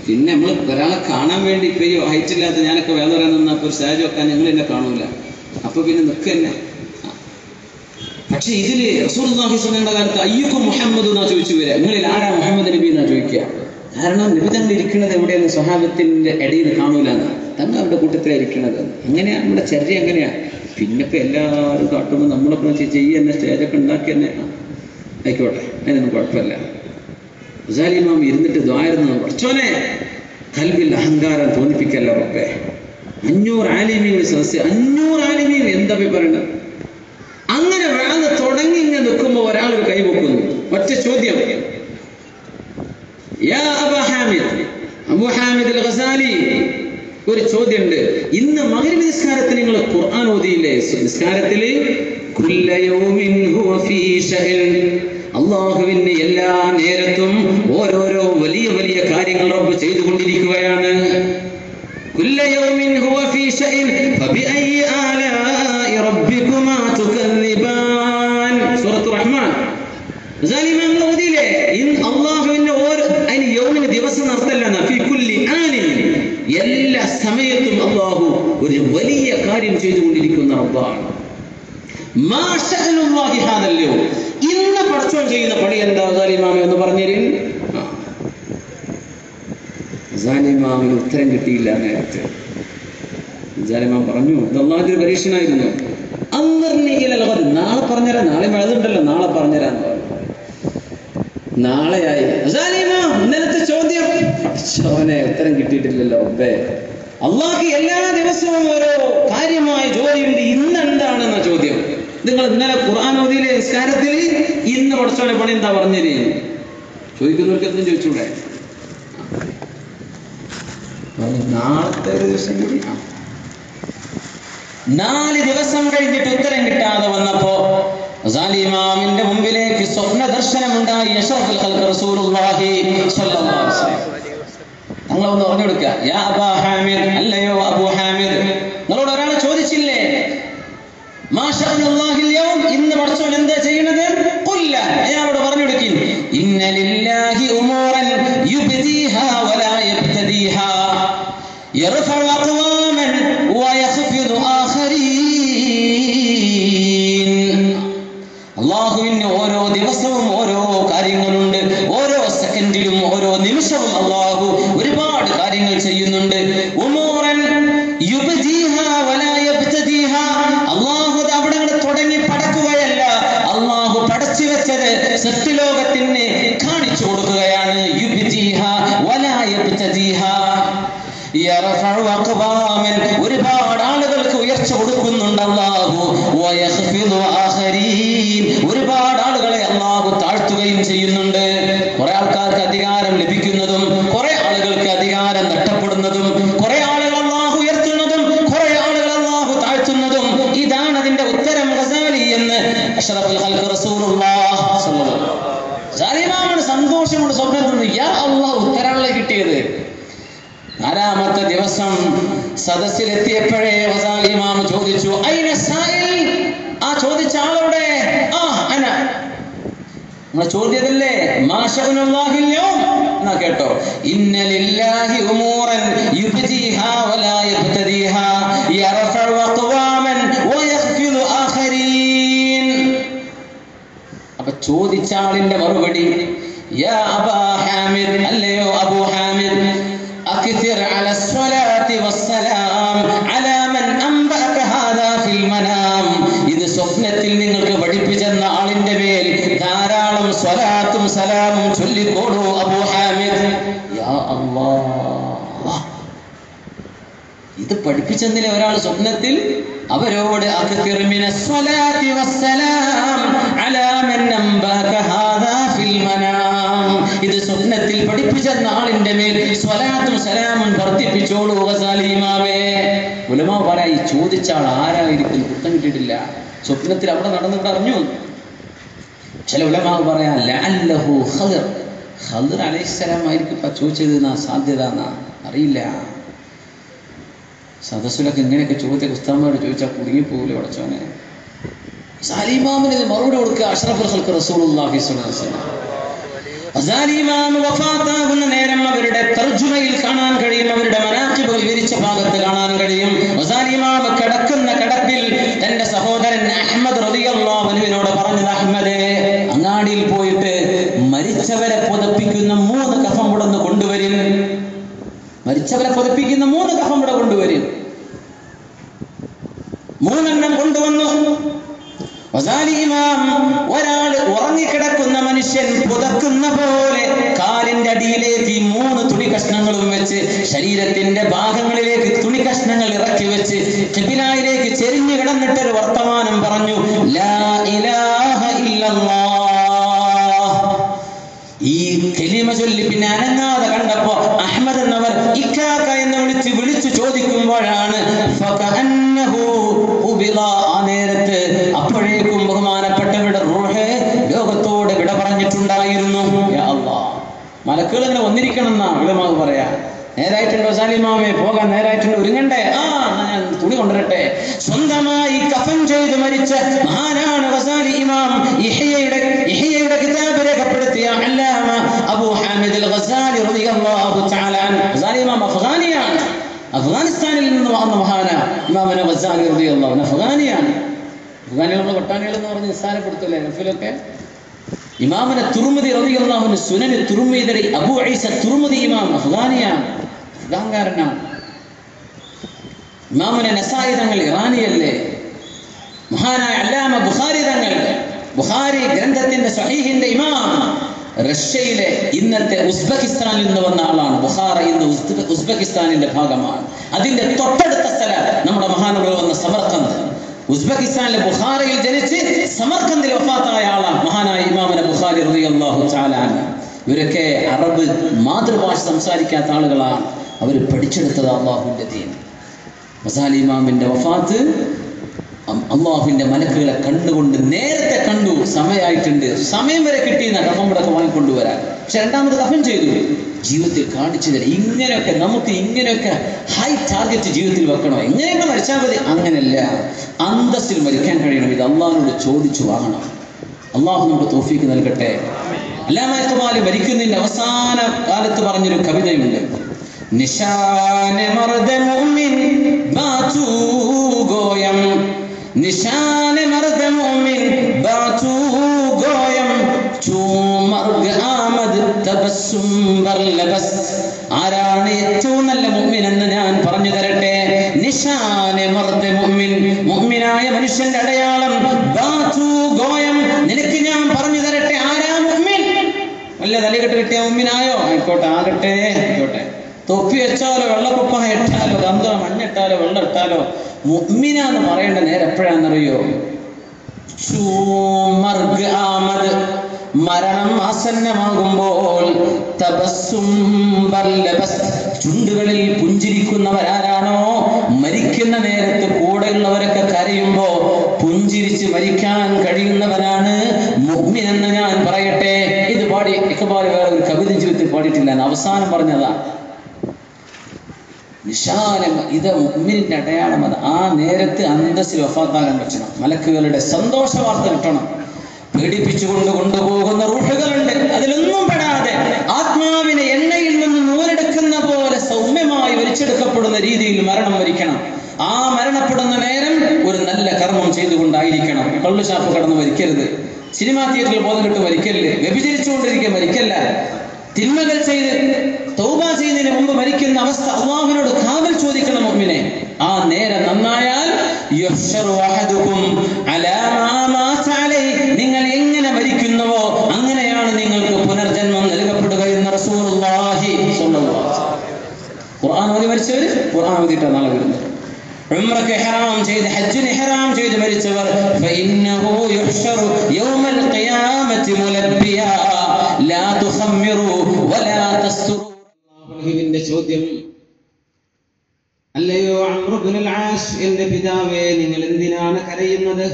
പിന്നെ നമ്മൾ ഒരാളെ കാണാൻ വേണ്ടി ഇപ്പൊ ഈ ഹൈറ്റ് ഇല്ലാത്ത ഞാനൊക്കെ വേദ പറയാൻ നിന്നപ്പോൾ ഒരു സ്റ്റേജ് വെക്കാൻ ഞങ്ങൾ എന്നെ കാണൂല. അപ്പൊ പിന്നെ നിൽക്കന്നെ. പക്ഷെ ഇതില് റസൂലുള്ളാഹി സ്വല്ലല്ലാഹു അലൈഹി വസല്ലം അയ്യുക്കും മുഹമ്മദ് എന്നാ ചോദിച്ചു വരിക. നിങ്ങളിൽ ആരാ മുഹമ്മദ് നബി എന്നാ ചോദിക്കുക. കാരണം നബി തങ്ങൾ ഇരിക്കുന്നത് എവിടെയാണ്? സ്വഹാബത്തിന്റെ ഇടയിൽ കാണൂലെന്ന്. തങ്ങൾ അവരുടെ കൂട്ടത്തിലായിരിക്കണത്. അങ്ങനെയാണ് നമ്മുടെ ചര്യ. അങ്ങനെയാണ്. പിന്നെ ഇപ്പൊ എല്ലാവരും കാട്ടുമ്പോൾ നമ്മളൊക്കെ ചെയ്യുന്ന സ്റ്റേജൊക്കെ ഉണ്ടാക്കി തന്നെ ആയിക്കോട്ടെ, അതിനൊന്നും കുഴപ്പമില്ല. ഗസാലി ഇമാം ഇരുന്നിട്ട് ദ്വാരുന്നു, പടച്ചോനെ കൽബിൽ അഹങ്കാരം തോന്നിപ്പിക്കല്ല റബ്ബേ. 500 ആലിമീങ്ങൾ സദസ്സ്, 500 ആലിമീങ്ങൾ എന്താ പറയണത്? അങ്ങനെ വേണം തുടങ്ങി ഇങ്ങനെ നിൽക്കുമ്പോൾ ഒരാൾ ഒരു കൈവെക്കുന്നു. ഒറ്റ ചോദ്യം, യാ അബൂ ഹാമിദ് അൽ ഗസാലി, ഒരു ചോദ്യമുണ്ട്. ഇന്ന് മഗ്‌രിബ് നിസ്കാരത്തിൽ നിങ്ങൾ ഖുർആൻ ഓതിയില്ലേ? നിസ്കാരത്തിൽ കുല്ല യൗമിൻ ഹുവ ഫീ ശഅൻ. അല്ലാഹുവിന് എല്ലാ നേരത്തും ഓരോരോ വലിയ വലിയ കാര്യങ്ങൾ റബ്ബ് ചെയ്തുകൊണ്ടിരിക്കുകയാണ്. കുല്ല യൗമിൻ ഹുവ ഫീ ശഅൻ ഫബിഅയ്യി ആലാഇ റബ്ബികുമാ തുകല്ലിബാൻ. സൂറത്തുർ റഹ്മാൻ. ഗസാലിമാൻ ഓതിയില്ലേ? അല്ലാഹുവിന്റെ അതിന് യൗമിന് ദിവസം നടത്തല്ല, ഫീ കുല്ലി ആനിൻ, എല്ലാ സമയത്തും അല്ലാഹു ഒരു വലിയ കാര്യം ചെയ്തുകൊണ്ടിരിക്കുന്ന റബ്ബാണ്. മാ ശഅനുല്ലാഹി ഹാദൽ യൗം, ഇന്ന് പടച്ചോൻ ചെയ്യുന്ന പണി എന്താ ഗസാലിമാമ എന്ന് പറഞ്ഞിരിൻ. ഗസാലിമാമിന് ഉത്തരം കിട്ടിയില്ല നേരത്തെ. ഗസാലിമാം പറഞ്ഞു, ഇത് അല്ലാഹുവിന്റെ പരീക്ഷണമായിരുന്നു. അൻദർനി ഇലൽ ഗദ്, നാളെ പറഞ്ഞുതരാം. നാളെ മഴയുണ്ടല്ലോ, നാളെ പറഞ്ഞുതരാന്ന് പറഞ്ഞു. നാളെയായി. ഇന്നലത്തെ ചോദ്യം പടച്ചോനെ ഉത്തരം കിട്ടിയിട്ടില്ലല്ലോ റബ്ബേ. അല്ലാഹു എല്ലാ ദിവസവും ഓരോ കാര്യമായ ജോലിയുണ്ട്. ഇന്ന് എന്താണെന്ന ചോദ്യം. നിങ്ങൾ ഇന്നലെ ഖുർആൻ ഓതിയിലെ നിസ്കാരത്തിൽ ഇന്ന് പടച്ചോനെ പണി എന്താ പറഞ്ഞില്ലേ? ചോദിക്കുന്നവർക്ക് എന്തും ചോദിച്ചൂടെ? നാളത്തെ ഒരു ദിവസം കൂടി 4 ദിവസം കഴിഞ്ഞിട്ട് ഉത്തരം കിട്ടാതെ വന്നപ്പോ ഗസാലി ഇമാമിന്റെ മുമ്പിലേക്ക് സ്വപ്ന സന്ദർശനമുണ്ടായി അഷ്റഫുൽ ഖൽഖ് റസൂലുള്ളാഹി സ്വല്ലല്ലാഹു അലൈഹി വസല്ലം. നിങ്ങളൊന്ന് പറഞ്ഞു കൊടുക്കുക, യാ അബാ ഹാമിദ്, അല്ലയോ അബൂ ഹാമിദ്, നിങ്ങളോട് ഒരാൾ ചോദിച്ചില്ലേ മാ ശഅനുല്ലാഹിൽ യൗം, ഇന്ന് പടച്ചോൻ എന്താ ചെയ്യുന്നത്? ഖുല്ല, അയാളോട് പറഞ്ഞു കൊടുക്കിൻ, ഇന്ന ലില്ലാഹി ഉമൂറൻ യുബ്ദീഹാ വലാ യബ്തദീഹാ യർഫഉ അഖ്വാമൻ വയഖ്ഫിദു ആഖരീൻ. അല്ലാഹുവിന് ഓരോ ദിവസവും ഓരോ കാര്യങ്ങളുണ്ട്, ഓരോ സെക്കൻഡിലും ഓരോ നിമിഷവും അല്ലാഹു ഒരുപാട് കാര്യങ്ങൾ ചെയ്യുന്നുണ്ട്. ഉമൂറൻ യുബ്ദീഹാ വലാ യബ്തദീഹാ, അല്ലാഹു അവിടെ തുടങ്ങി പടക്കുകയല്ല, അല്ലാഹു പടച്ചു വെച്ചത് സത്യലോകത്തിന് കാണിച്ചു കൊടുക്കുകയാണ്. യുബ്ദീഹാ വലാ യബ്തദീഹാ യർഫഉ അഖ്വാമൻ, ഒരുപാട് ആളുകൾക്ക് ഉയർച്ച കൊടുക്കുന്നുണ്ട് അല്ലാഹു. വയഖ്ഫിദു ആഖരീൻ, ഒരുപാട് ആളുകളെ അല്ലാഹു താഴ്ത്തുകയും ചെയ്യുന്നുണ്ട്. കുറെ ആൾക്കാർക്ക് അധികാരം ലഭിക്കുന്നതും കുറെ ആളുകൾക്ക് അധികാരം നഷ്ടപ്പെടുന്നതും, കുറെ ആളുകൾ അല്ലാഹു ഉയർത്തുന്നതും കുറെ ആളുകൾ അല്ലാഹു താഴ്ത്തുന്നതും, ഇതാണ് അതിന്റെ ഉത്തരം ഗസാലി എന്ന് അഷ്റഫുൽ ഖൽഖ് റസൂലുള്ളാഹി സ്വല്ലല്ലാഹു അലൈഹി വസല്ലം. ഗസാലിമാമന് സന്തോഷമുണ്ട്, സ്വപ്നം തോന്നി, യാ അല്ലാഹ് ഉത്തരമല്ലേ കിട്ടിയത്. നാലാമത്തെ ദിവസം സദസ്സിലെത്തിയപ്പോഴേ ഗസാലി ഇമാം ചോദിച്ചു, ഐന സായിൽ, ആ ചോദിച്ച ആളോടെ? അന, നിങ്ങൾ ചോദ്യതല്ലേ മാ ശഅനുല്ലാഹിൽ യൗം എന്നാ കേട്ടോ. ഇന്ന ലില്ലാഹി ഉമൂറൻ യുബ്ദീഹാ വലാ യബ്തദീഹാ യർഫഉ അഖ്വാമൻ വയഖ്ഫിദു ആഖരീൻ. അപ്പോൾ ചോദിച്ച ആളിന്റെ മറുപടി, യാ അബാ ഹാമിദ്, അല്ലയോ അബൂ ഹാമിദ്, അക്സിർ അലാ സ്വലാത്തി വസ്സലാം അലാ മൻ അംബഅക ഹാദാ ഫിൽ മനാം. ഇത് സ്വപ്നത്തിൽ നിങ്ങൾക്ക് പഠിപ്പിച്ചെന്ന ആളിന്റെ മേൽ ധാരാളം സ്വലാത്തും സലാമും ചൊല്ലിക്കോളൂ അബൂ ഹാമിദ്. യാ അല്ലാഹ്, ഇത് പഠിപ്പിച്ചെന്നിലെ ഒരാൾ സ്വപ്നത്തിൽ അവരോട് അക്സിർ മിനസ് സ്വലാത്തി വസ്സലാം അലാ മൻ അംബഅക ഹാദാ ഫിൽ മനാം. ഇത് സ്വപ്നത്തിൽ പഠിപ്പിച്ചെന്ന ആളിന്റെ മേൽ സ്വലാത്തും സലാമും വർദ്ധിപ്പിച്ചോളൂ ഗസാലി ഇമാമേ. ഉലമാ പറയാ, ഈ ചോദിച്ച ആൾ ആരായിരിക്കും കുറ്റം കിട്ടിയിട്ടില്ല, സ്വപ്നത്തിൽ അവിടെ നടന്നിട്ട് അറിഞ്ഞു. ചില ഉലമാ പറയാ ലഅല്ലഹു ഖദർ, ഖദർ അലൈഹിസ്സലാം ആയിരിക്കും ഇപ്പൊ ചോദിച്ചത് എന്നാ സാധ്യത എന്നാ, അറിയില്ല. സദസ്സിലൊക്കെ ഇങ്ങനെയൊക്കെ ചോദിച്ച ഉസ്താദന്മാരോട് ചോദിച്ചാൽ കുടുങ്ങിപ്പോകൂലെ പടച്ചോനെ. ഗസാലി ഇമാമിന് മറുപടി കൊടുക്കുക അഷ്റഫുൽ ഖൽഖ് റസൂലുള്ളാഹി സ്വല്ലല്ലാഹു അലൈഹി വസല്ലം. ഗസാലി ഇമാം വഫാത്താകുന്ന നേരം അവരുടെ തർജുമയിൽ കാണാൻ കഴിയും, അവരുടെ മനാഖിബുകൾ വിരിച്ച ഭാഗത്ത് കാണാൻ കഴിയും. ഗസാലി ഇമാം കിടക്കുന്ന കിടപ്പിൽ തന്റെ സഹോദരൻ അഹ്മദ് റളിയല്ലാഹു അൻഹുവിനോട് പറഞ്ഞത്, അഹ്മദേ, അങ്ങാടിയിൽ പോയിട്ട് മരിച്ചവരെ പുതപ്പിക്കുന്ന 3 കഫം ഇവിടെ കൊണ്ടുവരും, മരിച്ചവരെ പുതപ്പിക്കുന്ന 3 കഫം ഇവിടെ കൊണ്ടുവരും. 3 എണ്ണം കൊണ്ടുവന്നു. ഗസാലി ഇമാം ഒരാൾ ഉറങ്ങിക്കിടക്കുന്ന മനുഷ്യൻ പുതക്കുന്ന പോലെ കാലിന്റെ അടിയിലേക്ക് 3 തുണി കഷ്ണങ്ങളും വെച്ച് ശരീരത്തിന്റെ ഭാഗങ്ങളിലേക്ക് തുണി കഷ്ണങ്ങൾ ഇറക്കി വെച്ച് ഖിബിലയിലേക്ക് ചെരിഞ്ഞു കിടന്നിട്ടൊരു വർത്തമാനം പറഞ്ഞു, ലാ ഇലാഹ ഇല്ലല്ലാഹ്. ഈ കലിമ ചൊല്ലി പിന്നെ അനങ്ങാതെ കണ്ടപ്പോ അഹ്മദ് എന്നവർ ഇക്കാക്ക എന്ന് വിളിച്ചു ചോദിക്കുമ്പോഴാണ് ഫകഅന്നഹു ഉബിള, ആ നേരത്ത് അപ്പോഴേക്കും ബഹുമാനപ്പെട്ടവരുടെ റൂഹ് ലോകത്തോട് വിട പറഞ്ഞിട്ടുണ്ടായിരുന്നു. യാ അല്ലാഹ്, മലക്കുകൾ ഇങ്ങനെ വന്നിരിക്കണം എന്നാ ഉലമാവ് പറയാ. നേരായിട്ടുണ്ടോ ഗസാലി ഇമാമേ? പോകാൻ നേരായിട്ടുണ്ട്, ഒരുങ്ങണ്ടേ? ഞാൻ തുണി കൊണ്ടുവരട്ടെ. സ്വന്തമായി കഫൻ ചെയ്ത് മരിച്ച മഹാനാണ് ഗസാലി ഇമാം. ഇഹ്യയുടെ കിതാബ് രേഖപ്പെടുത്തിയ അല്ലാമ അബൂ ഹാമിദ് അൽ ഗസാലി റളിയല്ലാഹു തആല അൻഹു. ഗസാലി ഇമാം അഫ്ഗാനിയാണ്, അഫ്ഗാനിസ്ഥാനിൽ നിന്ന് വന്ന മഹാനാണ് ഇമാം ഗസാലി റളിയല്ലാഹു അൻഹു. അഫ്ഗാനിയാണ്. അഫ്ഗാനികളുടെ വട്ടാണികൾ എന്ന് പറഞ്ഞ് നിസ്സാരപ്പെടുത്തല്ലേ ഗൾഫിലൊക്കെ. ഇമാമിനെ തുർമുദി റളിയല്ലാഹു അൻഹു സുനൻ തുർമുദി അബൂ ഈസ തുർമുദി ഇമാം അഫ്ഗാനിയാണ്, അഫ്ഗാൻകാരനാണ്. ഇമാമിനെ നസായി തങ്ങൾ ഇറാനിയല്ലേ. മഹാനായ അല്ലാമ ബുഖാരി തങ്ങൾ, ബുഖാരി ഗ്രന്ഥത്തിന്റെ സഹീഹിന്റെ ഇമാം, റഷ്യയിലെ ഇന്നത്തെ ഉസ്ബെക്കിസ്ഥാനിൽ നിന്ന് വന്ന ആളാണ്. ബുഖാറ ഇന്ന് ഉസ്ബെക്കിസ്ഥാനിന്റെ ഭാഗമാണ്. അതിന്റെ തൊട്ടടുത്ത സ്ഥലം നമ്മുടെ മഹാനവർ വന്ന സമർഖന്ദ്. ഉസ്ബെക്കിസ്ഥാനിലെ ബുഖാറയിൽ ജനിച്ച് സമർഖന്ദിൽ വഫാത്തായ ആളാണ് മഹാനായ ഇമാം ബുഖാരി റളിയല്ലാഹു തആല അൻഹു. ഇവരൊക്കെ അറബ് മാതൃഭാഷ സംസാരിക്കാത്ത ആളുകളാണ്. അവർ പഠിച്ചെടുത്തത് അല്ലാഹുവിന്റെ ദീൻ. ഗസാലി ഇമാമിന്റെ വഫാത്ത് അള്ളാഹുവിന്റെ മലക്കുകളെ കണ്ടുകൊണ്ട് നേരത്തെ കണ്ടു, സമയമായിട്ടുണ്ട്, സമയം വരെ കിട്ടിയെന്ന കഫമ്പടൊക്കെ വാങ്ങിക്കൊണ്ടുവരാൻ. പക്ഷെ രണ്ടാമത് കഫൻ ചെയ്തു, ജീവിതത്തിൽ കാണിച്ചു തരാം. ഇങ്ങനെയൊക്കെ നമുക്ക് ഇങ്ങനെയൊക്കെ ഹൈ ടാർഗറ്റ് ജീവിതത്തിൽ വെക്കണോ? എങ്ങനെയൊക്കെ മരിച്ചാൽ മതി? അങ്ങനെയല്ല, അന്തസ്സിൽ മരിക്കാൻ കഴിയണം. ഇത് അള്ളാഹിനോട് ചോദിച്ചു വാങ്ങണം. അള്ളാഹു നമുക്ക് തൗഫീഖ് നൽകട്ടെ. അല്ലാമ ഇഖ്ബാൽ മരിക്കുന്നതിന്റെ അവസാന കാലത്ത് പറഞ്ഞൊരു കവിതയുണ്ട്. നിശാനെ മർദ മുഅ്മിൻ ബാതു ഗോയം, നിശാനെ മർദ മുഅ്മിൻ ബാതു ഗോയം, ചൂമർഗ് ആമദ് തബസ്സും ബർലബസ്. ആരാണ് ഏറ്റവും നല്ല മുഅ്മിൻ എന്ന് ഞാൻ പറഞ്ഞു തരട്ടെ. നിശാനെ മർദ മുഅ്മിൻ, മുഅ്മിനായ മനുഷ്യന്റെ അടയാളം. ബാതു ഗോയം, നിനക്ക് ഞാൻ പറഞ്ഞു തരട്ടെ ആരാ മുഅ്മിൻ. വല്ല തലകെട്ട് കിട്ടിയ മുഅ്മിനായോ? ആയിക്കോട്ടെ, ആകട്ടെ, ആയിക്കോട്ടെ. തൊപ്പി വെച്ചാലോ വെള്ളക്കുപ്പായ ഇട്ടാലോ ഗന്ധോ മഞ്ഞിട്ടാലോ വെള്ളം ഇട്ടാലോ മുഅ്മിനാന്ന് പറയേണ്ട നേരം എപ്പോഴാണെന്നറിയോ? ചൂമർഗ് ആമദ്, മരണം ആസന്നമാകുമ്പോൾ. തബസ്സും ബർലബസ്, ചുണ്ടുകളിൽ പുഞ്ചിരിക്കുന്നവരാരാണോ മരിക്കുന്ന നേരത്ത് കൂടെയുള്ളവരൊക്കെ കരയുമ്പോ പുഞ്ചിരിച്ച് മരിക്കാൻ കഴിയുന്നവരാണ് മുഅ്മിൻ എന്ന് ഞാൻ പറയട്ടെ. ഇത് പാടി ഇഖ്ബാൽ വേറെ ഒരു കവിത ജീവിതത്തിൽ പാടിയിട്ടില്ല, അവസാനം പറഞ്ഞതാ. നിശാനം, ഇത് മുഅ്മിനിന്റെ അടയാളം. അത് ആ നേരത്ത് അന്തസ്സിൽ വഫാത്താകാൻ പറ്റണം. മലക്കുകളുടെ സന്തോഷ വാർത്ത കിട്ടണം. പേടിപ്പിച്ചുകൊണ്ട് കൊണ്ടുപോകുന്ന റൂഹുകളുണ്ട്, അതിലൊന്നും പെടാതെ ആത്മാവിനെ എണ്ണയിൽ നിന്ന് നൂലെടുക്കുന്ന പോലെ സൗമ്യമായി വലിച്ചെടുക്കപ്പെടുന്ന രീതിയിൽ മരണം വരിക്കണം. ആ മരണപ്പെടുന്ന നേരം ഒരു നല്ല കർമ്മം ചെയ്തുകൊണ്ടായിരിക്കണം. കള്ളുഷാപ്പ് കടന്ന് മരിക്കരുത്, സിനിമാ തിയേറ്ററിൽ ബോധം കിട്ട് മരിക്കരുത്, വ്യഭിചരിച്ചുകൊണ്ടിരിക്കുക മരിക്കല്ല, തിന്മകൾ ചെയ്ത് തൗബ ചെയ്യുന്നതിന് മുമ്പ് മരിക്കുന്ന അവസ്ഥ അല്ലാഹുവിനോട് കാവൽ ചോദിക്കണം മുഅ്മിനെ. ആ നേരം നന്നായാൽ യുഹ്ശറു അഹദുകും അലാ മാ മാത അലൈഹി, നിങ്ങൾ എങ്ങനെ മരിക്കുന്നുവോ അങ്ങനെയാണ് നിങ്ങൾക്ക് പുനർജന്മം നൽകപ്പെടുക എന്ന് റസൂലുള്ളാഹി സ്വല്ലല്ലാഹു അലൈഹി വസല്ലം. ഖുർആൻ ഓതി മരിച്ചവർ ഖുർആൻ ഓതിയിട്ടാണ് നാളെ വരുന്നത്. ഉംറക്ക് ഇഹ്റാം ചെയ്ത് ഹജ്ജിന് ഇഹ്റാം ചെയ്ത് മരിച്ചവർ ഫഇന്നഹു യുഹ്ശറു യൗമൽ ഖിയാമത്തി മുലബ്ബിയ ലാ തുഖമ്മിറു വലാ തസ്തുറു. അല്ലാഹുവിന്റെ ചോദ്യം, അല്ലയോ അംർ ഇബ്നുൽ ആസ്, എന്റെ പിതാവേ, നിങ്ങൾ എന്തിനാണ് കരയുന്നത്?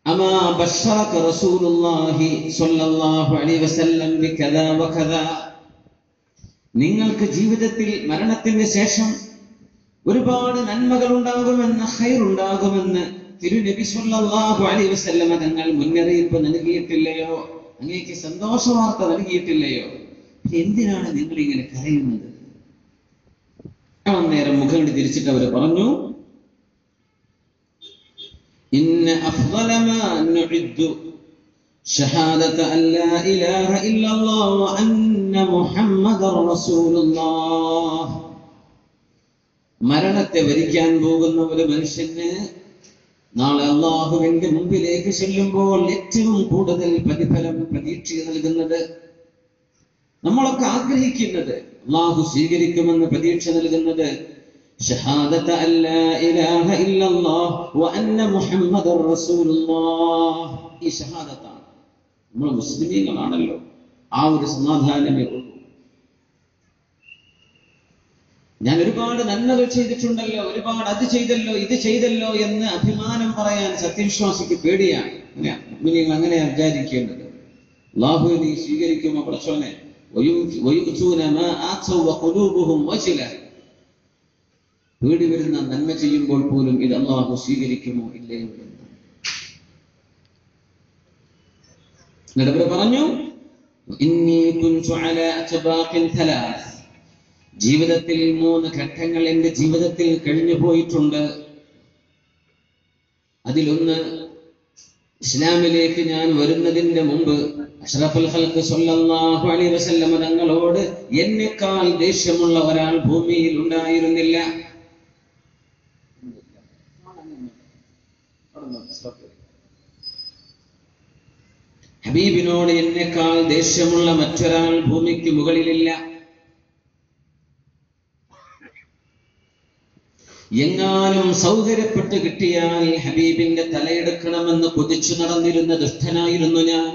അമാ ബശറക റസൂലുള്ളാഹി സ്വല്ലല്ലാഹു അലൈഹി വസല്ലം ബികദാ വകദാ, നിങ്ങൾക്ക് ജീവിതത്തിൽ മരണത്തിന് ശേഷം ഒരുപാട് നന്മകൾ ഉണ്ടാകുമെന്ന്, ഖൈറുണ്ടാകുമെന്ന് തിരുനബി സ്വല്ലല്ലാഹു അലൈഹി വസല്ലം തങ്ങൾ മുന്നറിയിപ്പ് നൽകിയിട്ടില്ലയോ? അങ്ങേക്ക് സന്തോഷ വാർത്ത നൽകിയിട്ടില്ലയോ? എന്തിനാണ് നിങ്ങൾ ഇങ്ങനെ കരയുന്നത്? നേരം മുഖം തിരിച്ചിട്ട് അവർ പറഞ്ഞു, ഇന്ന അഫ്ളല മാ നുഇദ്ദു ഷഹാദത അല്ലാ ഇലാഹ ഇല്ലല്ലാഹ് വ അന്ന മുഹമ്മദർ റസൂലുള്ളാഹ്. മരണത്തെ വരിക്കാൻ പോകുന്ന ഒരു മനുഷ്യന് നാളെ അല്ലാഹുവിന്റെ മുമ്പിലേക്ക് ചെല്ലുമ്പോൾ ഏറ്റവും കൂടുതൽ പ്രതിഫലം പ്രതീക്ഷ നൽകുന്നത്, നമ്മളൊക്കെ ആഗ്രഹിക്കുന്നത്, അല്ലാഹു സ്വീകരിക്കുമെന്ന് പ്രതീക്ഷ നൽകുന്നത് ഷഹാദത അല്ലാ ഇലാഹ ഇല്ലല്ലാഹ് വ അന്ന മുഹമ്മദർ റസൂലുള്ളാഹ്. ഈ ഷഹാദത്താണ്. നമ്മൾ മുസ്ലിമീങ്ങളാണല്ലോ, ആ ഒരു സമാധാനമേ ഉള്ളൂ. ഞാൻ ഒരുപാട് നന്മകൾ ചെയ്തിട്ടുണ്ടല്ലോ, ഒരുപാട് അത് ചെയ്തല്ലോ ഇത് ചെയ്തല്ലോ എന്ന് അഭിമാനം പറയാൻ സത്യവിശ്വാസിക്ക് പേടിയാണ്. നിങ്ങൾ അങ്ങനെ വിചാരിക്കേണ്ടത്. അല്ലാഹുവിനെ സ്വീകരിക്കുമോ പടച്ചോനെ? പേടി വരുന്ന നന്മ ചെയ്യുമ്പോൾ പോലും ഇത് അല്ലാഹു സ്വീകരിക്കുമോ ഇല്ലയോ എന്ന്. എന്നിട്ട് പറഞ്ഞു, ഇന്നി കുൻതു അലാ അത്ബാഖിൻ തലാസ്, ജീവിതത്തിൽ 3 ഘട്ടങ്ങൾ എന്റെ ജീവിതത്തിൽ കഴിഞ്ഞു പോയിട്ടുണ്ട്. അതിലൊന്ന്, ഇസ്ലാമിലേക്ക് ഞാൻ വരുന്നതിന്റെ മുമ്പ് അഷ്റഫുൽ ഖൽഖ് സ്വല്ലല്ലാഹു അലൈഹി വസല്ലം തങ്ങളോട് എന്നെക്കാൾ ദേഷ്യമുള്ള ഒരാൾ ഭൂമിയിൽ ഉണ്ടായിരുന്നില്ല. ഹബീബിനോട് എന്നെക്കാൾ ദേഷ്യമുള്ള മറ്റൊരാൾ ഭൂമിക്ക് മുകളിലില്ല. എങ്ങാനും സൗകര്യപ്പെട്ട് കിട്ടിയാൽ ഹബീബിന്റെ തലയെടുക്കണമെന്ന് കൊതിച്ചു നടന്നിരുന്ന ദുഷ്ടനായിരുന്നു ഞാൻ.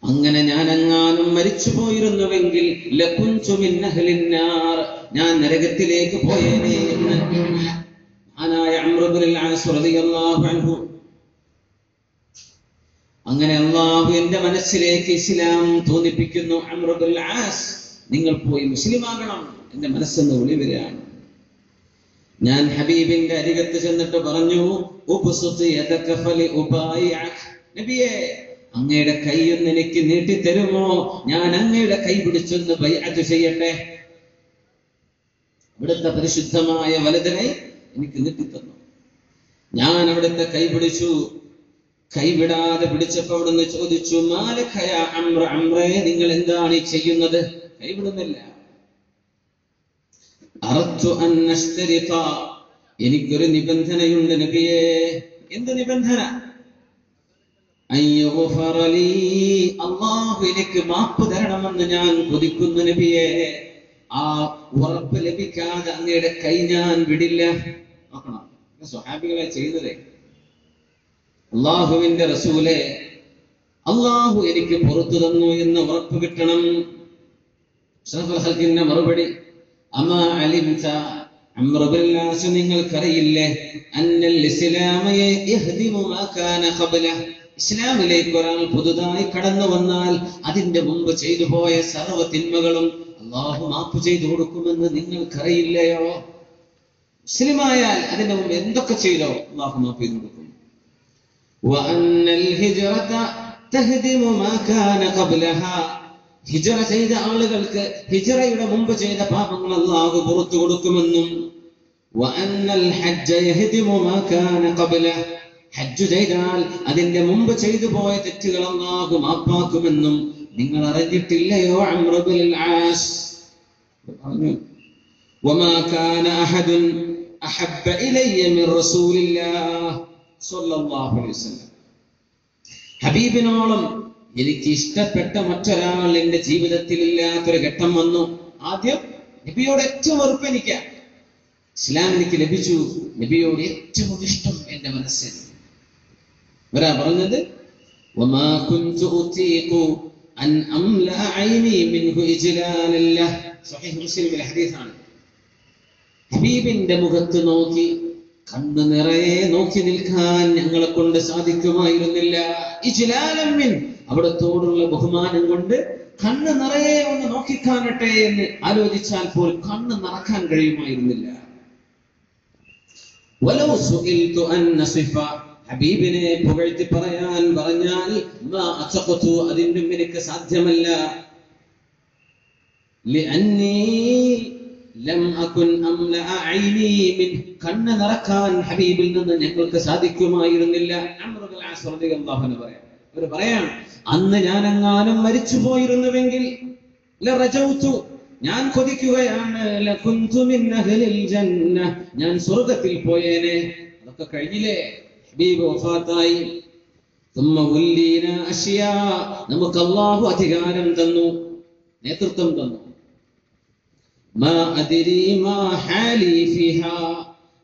അങ്ങനെ ഞാൻ എങ്ങാനും മരിച്ചു പോയിരുന്നുവെങ്കിൽ ലകുൻതു മിൻ അഹ്ലിൻ നാർ, ഞാൻ നരകത്തിലേക്ക് പോയേനെ എന്ന് മഹാനായ അംർ ഇബ്നുൽ ആസ് റളിയല്ലാഹു അൻഹു. അങ്ങനെ അല്ലാഹു എന്റെ മനസ്സിലേക്ക് ഇസ്ലാം തോന്നിപ്പിക്കുന്നു. അംർ ഇബ്നുൽ ആസ്, നിങ്ങൾ പോയി മുസ്ലിമാകണം, എന്റെ മനസ്സെന്ന് വിളി വരികയാണ്. ഞാൻ ഹബീബിന്റെ അരികത്ത് ചെന്നിട്ട് പറഞ്ഞു, നബിയേ, അങ്ങയുടെ കൈയൊന്ന് എനിക്ക് നീട്ടിത്തരുമോ? ഞാൻ അങ്ങയുടെ കൈ പിടിച്ചൊന്ന് ബൈഅത്ത് ചെയ്യട്ടെ. അവിടുത്തെ പരിശുദ്ധമായ വലതിനെ എനിക്ക് നീട്ടിത്തന്നു. ഞാൻ അവിടുത്തെ കൈ പിടിച്ചു. കൈവിടാതെ പിടിച്ചപ്പോ അവിടുന്ന് ചോദിച്ചു, മാലക യാ അംർ, അംറേ, നിങ്ങൾ എന്താണ് ഈ ചെയ്യുന്നത്? കൈവിടുന്നില്ല. അറദ്തു അൻ അശ്തരിഖ, എനിക്കൊരു നിബന്ധനയുണ്ട് നബിയേ. എന്ത് നിബന്ധന? അയ്യുഗ്ഫറ ലീ, അല്ലാഹു എനിക്ക് മാപ്പ് തരണമെന്ന് ഞാൻ കൊതിക്കുന്നു നബിയേ. ആ ഉറപ്പ് ലഭിക്കാതെ അങ്ങയുടെ കൈ ഞാൻ വിടില്ല. നോക്കണം, സ്വഹാബികളെ ചെയ്തതേ. അല്ലാഹുവിന്റെ റസൂലേ, അല്ലാഹു എനിക്ക് പുറത്തു തന്നു എന്ന് ഉറപ്പ് കിട്ടണം. അഷ്റഫുൽ ഖൽഖിന്റെ മറുപടി, അമാ അലിംത അംർ ഇബ്നുൽ ആസ്, നിങ്ങൾക്കറിയില്ലേ, അന്നൽ ഇസ്ലാമ യഹ്ദിമു മാ കാന ഖബ്ല, ഇസ്ലാമിലേക്ക് ഒരാൾ പുതുതായി കടന്നു വന്നാൽ അതിന്റെ മുമ്പ് ചെയ്തു പോയ സർവ്വ തിന്മകളും അല്ലാഹു മാപ്പ് ചെയ്തു കൊടുക്കുമെന്ന് നിങ്ങൾക്കറിയില്ലയോ? മുസ്ലിമായാൽ അതിന്റെ മുമ്പ് എന്തൊക്കെ ചെയ്തോ അല്ലാഹു മാപ്പ് ചെയ്തു കൊടുക്കും. വഅന്നൽ ഹിജ്റത തഹ്ദിമു മാ കാന ഖബ്ലഹാ, ഹിജ്റ ചെയ്ത ആളുകൾക്ക് ഹിജ്റയുടെ മുമ്പ് ചെയ്ത പാപങ്ങൾ അല്ലാഹു പുറത്തു കൊടുക്കുമെന്നും, വഅന്നൽ ഹജ്ജ യഹ്ദിമു മാ കാന ഖബ്ലഹ, ഹജ്ജ് ചെയ്താൽ അതിന്റെ മുമ്പ് ചെയ്തു പോയ തെറ്റുകൾ അല്ലാഹു മാപ്പാക്കുമെന്നും നിങ്ങൾ അറിഞ്ഞിട്ടില്ലയോ അംർ ഇബ്നുൽ ആസ്? പറഞ്ഞു, വമാ കാന അഹദുൻ അഹബ്ബ ഇലയ്യ മിൻ റസൂലില്ലാഹ് സ്വല്ലല്ലാഹു അലൈഹി വസല്ലം, ഹബീബിനോളം എനിക്ക് ഇഷ്ടപ്പെട്ട മറ്റൊരാൾ എന്റെ ജീവിതത്തിൽ ഇല്ലാത്തൊരു ഘട്ടം വന്നു. ആദ്യം നബിയോട് ഏറ്റവും വെറുപ്പ് എനിക്കാണ്. ഇസ്ലാം എനിക്ക് ലഭിച്ചു, നബിയോട് ഏറ്റവും ഇഷ്ടം എന്റെ മനസ്സിൽ. ഇവരാ പറഞ്ഞത്, വമാ കുൻതു ഉതീഖു അൻ അംല ഐനി മിൻഹു ഇജ്ലാലല്ലാഹ്. സ്വഹീഹ് മുസ്ലിമിലെ ഹദീസാണ്. ഹബീബിന്റെ മുഖത്ത് നോക്കി കണ്ണു നിറയെ നോക്കി നിൽക്കാൻ ഞങ്ങളെ കൊണ്ട് സാധിക്കുമായിരുന്നില്ല. ഇജ്ലാലൻ മിൻ, അവിടത്തോടുള്ള ബഹുമാനം കൊണ്ട് കണ്ണ് നിറയെ ഒന്ന് നോക്കിക്കാണട്ടെ എന്ന് ആലോചിച്ചാൽ പോലും കണ്ണ് നിറക്കാൻ കഴിയുമായിരുന്നില്ല. വലൗ സുഇൽതു അൻ നസിഫ, ഹബീബിനെ പുകഴ്ത്തി പറയാൻ പറഞ്ഞാൽ മാ അസഖതു, അതിനും എനിക്ക് സാധ്യമല്ല. ലിഅന്നി ലം അകുൻ അംല ഐനി മിൻ, കണ്ണ് നിറക്കാൻ ഹബീബിൽ നിന്ന് ഞങ്ങൾക്ക് സാധിക്കുമായിരുന്നില്ല. അംർ ഇബ്നുൽ ആസ് റളിയല്ലാഹു അൻഹു പറയാം, അവർ പറയാം, അന്ന് ഞാൻ എങ്ങാനും മരിച്ചു പോയിരുന്നുവെങ്കിൽ ലറജൗതു, ഞാൻ കൊതിക്കുകയാണ്, ലകുന്തു മിൻ അഹ്ലിൽ ജന്ന, ഞാൻ സ്വർഗ്ഗത്തിൽ പോയേനെ. അതൊക്കെ കഴിഞ്ഞില്ലേ, ഹബീബ് വഫാത്തായി. ثم ولينا أشياء, നമുക്ക് അല്ലാഹു അധികാരം തന്നു, നേതൃത്വം തന്നു. മാ അദ്രി മാ ഹാലി ഫിഹാ,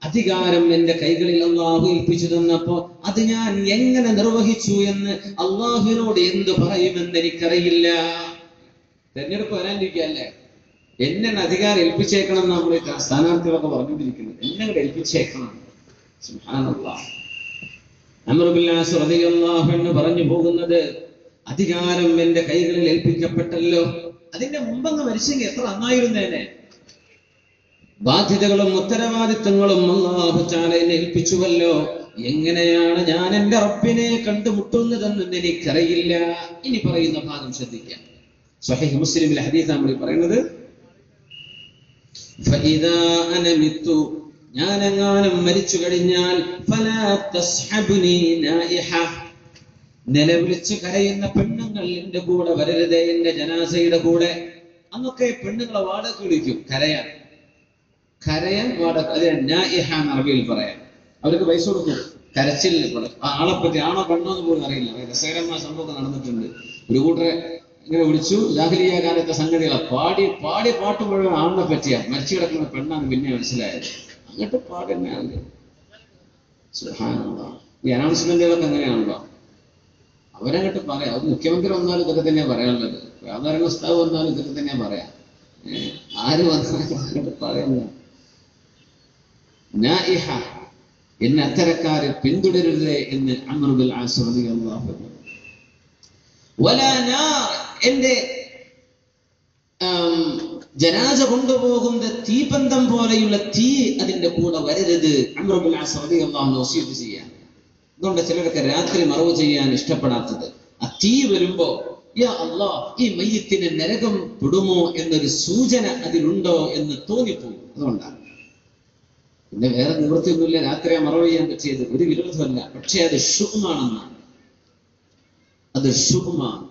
അധികാരം എന്റെ കൈകളിൽ അല്ലാഹു ഏൽപ്പിച്ചു തന്നപ്പോ അത് ഞാൻ എങ്ങനെ നിർവഹിച്ചു എന്ന് അല്ലാഹുവിനോട് എന്ത് പറയുമെന്ന് എനിക്കറിയില്ല. തെരഞ്ഞെടുപ്പ് വരാനിരിക്കുകയല്ലേ, എന്നെ അധികാരം ഏൽപ്പിച്ചേക്കണം എന്ന് നമ്മൾ സ്ഥാനാർത്ഥികളൊക്കെ പറഞ്ഞുകൊണ്ടിരിക്കുന്നത്. എന്നെ ഏൽപ്പിച്ചേക്കണം. സുബ്ഹാനല്ലാഹ്. അംർ ഇബ്നുൽ ആസ് റളിയല്ലാഹു അൻഹു പറഞ്ഞു പോകുന്നത്, അധികാരം എന്റെ കൈകളിൽ ഏൽപ്പിക്കപ്പെട്ടല്ലോ, അതിന്റെ മുമ്പങ്ങ് മരിച്ചെങ്കിൽ എത്ര നന്നായിരുന്നേനെ. ബാധ്യതകളും ഉത്തരവാദിത്തങ്ങളും അല്ലാഹു തആല എന്നെ ഏൽപ്പിച്ചുവല്ലോ, എങ്ങനെയാണ് ഞാൻ എന്റെ റബ്ബിനെ കണ്ടുമുട്ടുന്നതെന്ന് എനിക്കറിയില്ല. ഇനി പറയുന്ന ഭാഗം ശ്രദ്ധിക്കാം. സ്വഹീഹ് മുസ്ലിമിലെ ഹദീസ് നമ്മൾ പറയുന്നത്, ഫഇദാ അന മിത്തു, ഞാൻ എങ്ങാനും മരിച്ചു കഴിഞ്ഞാൽ ഫലാ തസ്ഹബ്നി നായിഹ, നിലവിളിച്ച് കരയുന്ന പെണ്ണുങ്ങൾ എന്റെ കൂടെ വരരുതേ, എന്റെ ജനാസയുടെ കൂടെ. അന്നൊക്കെ പെണ്ണുങ്ങളെ വാടക വിളിക്കും, കരയാൻ വാടക, അതെ നായിഹ എന്ന് അറബിയിൽ പറയാം. അവർക്ക് പൈസ കൊടുക്കും കരച്ചിലിന്. ആളെപ്പറ്റി ആണോ പെണ്ണോ എന്ന് പോലും അറിയില്ല. രസകരമായ സംഭവം നടന്നിട്ടുണ്ട്. ഒരു കൂട്ടരെ ഇങ്ങനെ വിളിച്ചു, ജാഹിലിയ്യ കാലത്തെ സംഗതികളെ പാടി പാട്ട് മുഴുവൻ ആണിനെ പറ്റിയാ, മരിച്ചു കിടക്കുന്ന പെണ്ണാണ് പിന്നെ മനസ്സിലായത്. അങ്ങോട്ട് പാടുന്ന സുബ്ഹാനല്ലാഹ്. ഈ അനൗൺസ്മെന്റുകളൊക്കെ അങ്ങനെയാണല്ലോ, അവരങ്ങോട്ട് പറയാം. അത് മുഖ്യമന്ത്രി വന്നാലും ഇതൊക്കെ തന്നെയാ പറയാനുള്ളത്, വ്യാപാര ഉസ്താദ് വന്നാലും ഇതൊക്കെ തന്നെയാ പറയാം. ആര് വന്നാലും പറയുന്നു നായിഹ, എന്നെ അത്തരക്കാരെ പിന്തുടരുതേ എന്ന് അംർ ബിൻ ആസ് റളിയല്ലാഹു അൻഹു. വലാ നാർ, എന്റെ ജനാസ കൊണ്ടുപോകുന്ന തീപന്തം പോലെയുള്ള തീ അതിന്റെ കൂടെ വരരുത് അംർ ബിൻ ആസ് റളിയല്ലാഹു അൻഹു വസിയത്ത് ചെയ്യാൻ. അതുകൊണ്ട് ചിലരൊക്കെ രാത്രി മറവ് ചെയ്യാൻ ഇഷ്ടപ്പെടാത്തത്. ആ തീ വരുമ്പോ യാ അല്ലാഹ്, ഈ മയ്യത്തിന് നരകം പെടുമോ എന്നൊരു സൂചന അതിലുണ്ടോ എന്ന് തോന്നിപ്പോകും. അതുകൊണ്ടാണ്. പിന്നെ വേറെ നിവൃത്തിയൊന്നുമില്ല, രാത്രി മറവ് ചെയ്യാൻ പറ്റിയത്, ഒരു വിരോധമല്ല. പക്ഷെ അത് ഷുമാണെന്നാണ്. അത് ഷുമാണ്,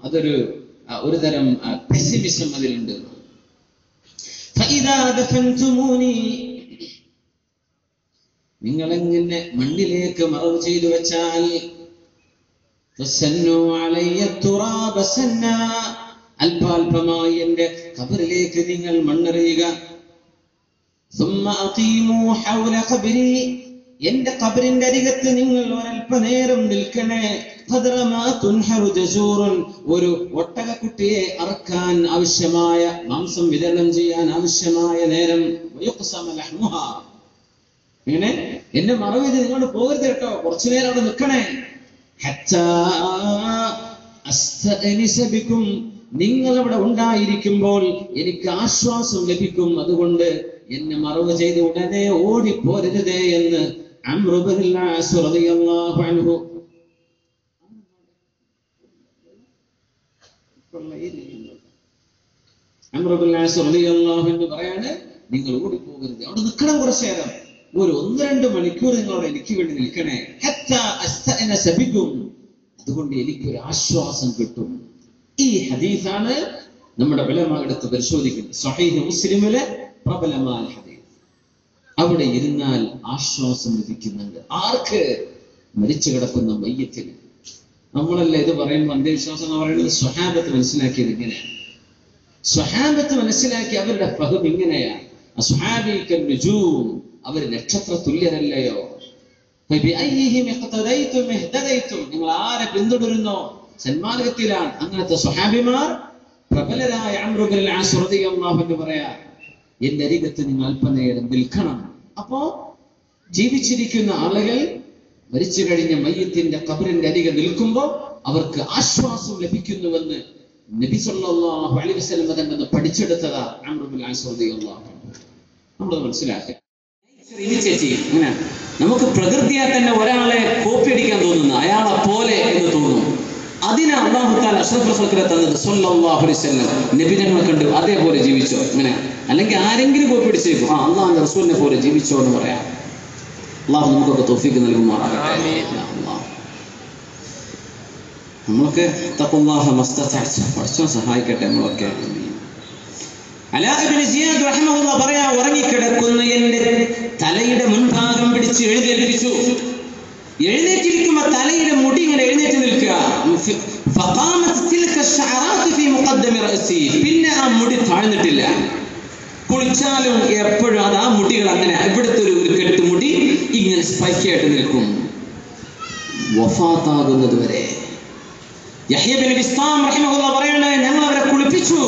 ഒരു തരം പെസിമിസം അതിലുണ്ട്. നിങ്ങളെങ്ങനെ മണ്ണിലേക്ക് മറവ് ചെയ്തു വെച്ചാൽ അല്പാൽപമായി എന്റെ ഖബറിലേക്ക് നിങ്ങൾ മണ്ണെറിയുക. എന്റെ ഖബറിന്റെ അരികത്ത് നിങ്ങൾ ഒരൽപ്പനേരം നിൽക്കണേ. ഒരു ഒട്ടകക്കുട്ടിയെ അറക്കാൻ ആവശ്യമായ മാംസം വിതരണം ചെയ്യാൻ ആവശ്യമായ നേരം. ഇങ്ങനെ എന്നെ മറവ് ചെയ്ത് നിങ്ങളോട് പോകരുത് കേട്ടോ, കുറച്ചു നേരം അവിടെ നിൽക്കണേ. നിങ്ങൾ അവിടെ ഉണ്ടായിരിക്കുമ്പോൾ എനിക്ക് ആശ്വാസം ലഭിക്കും. അതുകൊണ്ട് എന്നെ മറവ് ചെയ്ത് ഉടനെ ഓടിപ്പോരരുതേ എന്ന് അംർ ബിൻ ആസ് റളിയല്ലാഹു അൻഹു പറയാണ്, നിങ്ങൾ ഓടിപ്പോകരുത്, അവിടെ നിൽക്കണം കുറച്ചു നേരം, ഒരു 1-2 മണിക്കൂർ നിങ്ങളവിടെ എനിക്ക് വേണ്ടി നിൽക്കണേ. അതുകൊണ്ട് എനിക്കൊരു ആശ്വാസം കിട്ടും. ഈ ഹദീസാണ് നമ്മുടെ ഉലമാ എടുത്ത് പരിശോധിക്കുന്നത്. സ്വഹീഹ് മുസ്ലിമിലെ പ്രബലമായ ഹദീസ്. അവിടെ ഇരുന്നാൽ ആശ്വാസം ലഭിക്കുന്നുണ്ട്. ആർക്ക്? മരിച്ചു കിടക്കുന്ന മയ്യത്തിന്. നമ്മളല്ല ഇത് പറയുമ്പോൾ അന്ധവിശ്വാസം എന്ന് പറയുന്നത്. സ്വഹാബത്ത് മനസ്സിലാക്കിയത് ഇങ്ങനെയാണ്. സ്വഹാബത്ത് മനസ്സിലാക്കി അവരുടെ ഫഹം ഇങ്ങനെയാണ്. അസ്ഹാബിക നുജൂം, അവർ നക്ഷത്ര തുല്യരല്ലയോ? നിങ്ങൾ ആരെ പിന്തുടരുന്നോ സന്മാർഗത്തിലാണ്. അങ്ങനത്തെ സ്വഹാബിമാർ പ്രബലരായ അംർ ബിൻ ആസ് റളിയല്ലാഹു അൻഹു പറയാ, എന്റെ അരികത്ത് നിങ്ങൾ അല്പനേരം നിൽക്കണം. അപ്പോ ജീവിച്ചിരിക്കുന്ന ആളുകൾ മരിച്ചു കഴിഞ്ഞ മയ്യത്തിന്റെ ഖബറിന്റെ അരികെ നിൽക്കുമ്പോൾ അവർക്ക് ആശ്വാസം ലഭിക്കുന്നുവെന്ന് നബി സല്ലല്ലാഹു അലൈഹി വസല്ലം തന്നെ പഠിച്ചെടുത്തതാ അംർ ബിൻ ആസ് റളിയല്ലാഹു അൻഹു. നമ്മൾ മനസ്സിലാക്കുക. അങ്ങനെ നമുക്ക് പ്രകൃതിയെ തന്നെ ഒരാളെ കോപ്പി അടിക്കാൻ തോന്നുന്നു, അയാളെ പോലെ എന്ന് തോന്നും. അതിനെ അല്ലാഹു തആല അഷ്റഫുൽ ഖൽഖിനെ തന്നത് സല്ലല്ലാഹു അലൈഹി വസല്ലം. നബി ഞങ്ങളെ കണ്ടു അതേപോലെ ജീവിച്ചോ. അങ്ങനെ അല്ലെങ്കിൽ ആരെങ്കിലും കോപ്പി അടിച്ചേക്കും, അല്ലാഹുവിന്റെ റസൂലിനെ പോലെ ജീവിച്ചോ എന്ന് പറയാം. അല്ലാഹു നമുക്കൊക്കെ തൗഫീഖ് നൽകുമാറാകട്ടെ. നമ്മളൊക്കെ തഖ്വല്ലാഹ മസ്തതഅ്ത, പഠിച്ചോൻ സഹായിക്കട്ടെ നമ്മളൊക്കെ. അലാ ഇബ്നു സിയാദ് റഹിമഹുല്ലാഹ് പറയാ, ഉറങ്ങിക്കിടക്കുന്ന എന്റെ തലയുടെ മുൻഭാഗം പിടിച്ച് എഴുന്നേൽപ്പിച്ചു. എഴുന്നേറ്റിരിക്കുമ്പോൾ തലയുടെ മുടി ഇങ്ങനെ എഴുന്നേറ്റ് നിൽക്കുക. പിന്നെ ആ മുടി താഴ്ന്നിട്ടില്ല. കുളിച്ചാലും എപ്പോഴും അത് ആ മുടികൾ അങ്ങനെ ഇവിടുത്തെ ഒരു കെട്ട് മുടി ഇങ്ങനെ സ്പൈക്കായിട്ട് നിൽക്കും വഫാത്താകുന്നത് വരെ. യഹ്യ ഇബ്നു ബിസ്താം റഹിമഹുല്ലാഹ് പറയണേ, ഞങ്ങൾ അവരെ കുളിപ്പിച്ചു.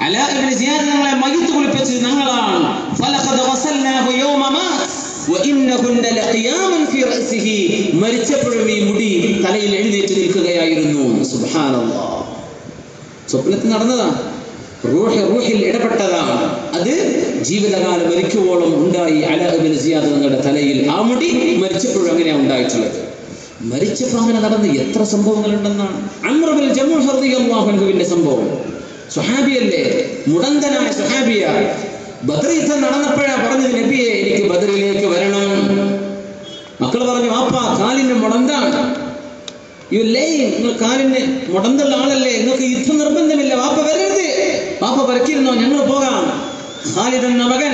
അലാ ഇബ്നു സിയാദ് ഞങ്ങളെ മയ്യിത്ത് കുളിപ്പിച്ചത് ഞങ്ങളാണ്. ഫലഖദ് ഗസൽനാഹു യൗമ മാത് വഇന്നകുന്ന ലഖിയാമൻ ഫീ റഅസിഹി. മരിച്ചപ്പോഴും ഈ മുടി തലയിൽ എഴുന്നേറ്റ് നിൽക്കുകയായിരുന്നു. സുബ്ഹാനല്ലാഹ്. സ്വപ്നത്തിൽ നടന്നതാണ്, റൂഹിൽ ഇടപെട്ടതാണ്. അത് ജീവിതകാലം മരിക്കുവോളം ഉണ്ടായി. അലാ ഇബ്നു സിയാദ് ഞങ്ങളുടെ തലയിൽ ആ മുടി മരിച്ചപ്പോഴും അങ്ങനെയാണ് ഉണ്ടായിട്ടുള്ളത്. മരിച്ചപ്പോൾ അങ്ങനെ നടന്ന് എത്ര സംഭവങ്ങളുണ്ടെന്നാണ്. അംർ ബിൻ ജമൂഹ് റളിയല്ലാഹു അൻഹുവിന്റെ സംഭവം. സ്വഹാബിയല്ലേ, മുടന്തനായ സ്വഹാബിയ. ബദർ യുദ്ധം നടന്നപ്പോഴാ പറഞ്ഞത്, നബിയെ എനിക്ക് ബദറിലേക്ക് വരണം. മക്കൾ പറഞ്ഞു, വാപ്പാ കാലിന് മുടന്താണ്, നിങ്ങൾ കാലിന് മുടന്തുള്ള ആളല്ലേ, നിങ്ങൾക്ക് യുദ്ധം നിർബന്ധമില്ല, വാപ്പ വരരുത്. വാപ്പ വരക്കിരുന്നോ, ഞങ്ങൾ പോകാം. ഖാലിദ് എന്ന മകൻ,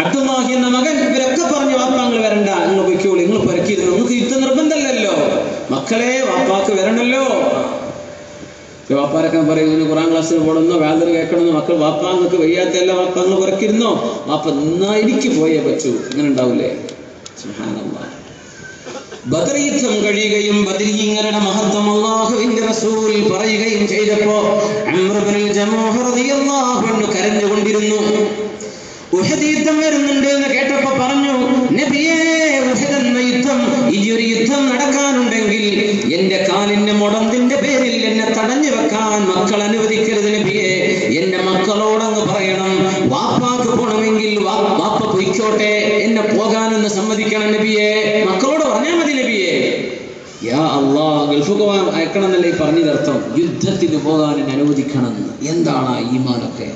അബ്ദുല്ലാഹി എന്ന മകൻ, ഇവരൊക്കെ പറഞ്ഞു, വാപ്പ നിങ്ങൾ വരണ്ട, നിങ്ങൾ പൊയ്ക്കോളൂ, നിങ്ങൾ പരക്കിയിരുന്നു, നിങ്ങൾക്ക് യുദ്ധം നിർബന്ധമല്ലല്ലോ. മക്കളെ വാപ്പാക്ക് വരണല്ലോ. വാപ്പാരൊക്കെ പറയുന്നു, ഖുർആൻ ക്ലാസ്സിന് പോകണമെന്നോ വേദന കേൾക്കണമെന്നോ. മക്കൾ വാപ്പാ നിങ്ങൾക്ക് വയ്യാത്തല്ല, വാപ്പ നിങ്ങൾ പരക്കിരുന്നോ, വാപ്പ എന്നാ എനിക്ക് പോയേ പറ്റൂ. അങ്ങനെ ഉണ്ടാവില്ലേ? സുബ്ഹാനല്ലാഹ്. ബദർ യുദ്ധം കഴിയുകയും ബദരീങ്ങളുടെ മഹത്വം അല്ലാഹുവിന്റെ റസൂൽ പറയുകയും ചെയ്തപ്പോ അംർ ഇബ്നുൽ ജമൂഹ് റളിയല്ലാഹു അൻഹു കരഞ്ഞു ഉഹദ് യുദ്ധം വരുന്നുണ്ട് എന്ന് കേട്ടപ്പോ പറഞ്ഞു, നബിയേ, ഉഹദ് എന്ന യുദ്ധം, ഈ ഒരു യുദ്ധം നടക്കാനുണ്ടെങ്കിൽ എന്റെ കാലിന്റെ മുടന്തിന്റെ പേരിൽ എന്നെ തടഞ്ഞു വെക്കാൻ മക്കൾ അനുവദിക്കരുത് നബിയേ. എന്റെ മക്കളോടങ്ങ് പറയണം, വാപ്പാക്ക് പോണമെങ്കിൽ വാപ്പ പൊയ്ക്കോട്ടെ, എന്നെ പോകാനൊന്ന് സമ്മതിക്കണം നബിയേ. മക്കളോട് പറഞ്ഞാൽ മതി നബിയേ. യാ അല്ലാഹ്, ഗൾഫ് പോകാൻ അയക്കണം എന്നല്ലേ ഈ പറഞ്ഞതർത്ഥം? യുദ്ധത്തിന് പോകാൻ എന്നെ അനുവദിക്കണം. എന്താണ് ആ ഈമാനൊക്കെ?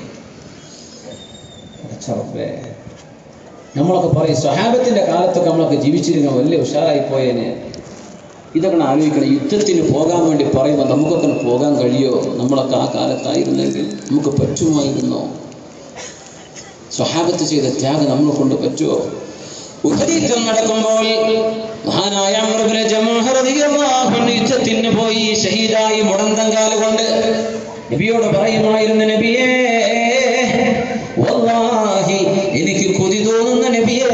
നമ്മളൊക്കെ പറയും സ്വഹാബത്തിന്റെ കാലത്തൊക്കെ നമ്മളൊക്കെ ജീവിച്ചിരുന്ന വലിയ ഉഷാറായി പോയേനെ. ഇതൊക്കെ ആലോചിക്കണം. യുദ്ധത്തിന് പോകാൻ വേണ്ടി പറയുമ്പോൾ നമുക്കൊക്കെ പോകാൻ കഴിയോ? നമ്മളൊക്കെ ആ കാലത്തായിരുന്നെങ്കിൽ നമുക്ക് പറ്റുമായിരുന്നോ? സ്വഹാബത്ത് ചെയ്ത ത്യാഗം നമ്മളെ കൊണ്ട് പറ്റുമോ? ഉഹദ് യുദ്ധം നടക്കുമ്പോൾ മഹാനായ അംർ ഇബ്നു ജമൂഹ റളിയല്ലാഹു അൻഹു യുദ്ധത്തിന് പോയി ഷഹീദായി മുടന്തങ്കാല് കൊണ്ട് നബിയോട് പറയുമായിരുന്നു, നബിയേ, വല്ലാഹി എനിക്ക് കൊതി തോന്നുന്ന നബിയേ,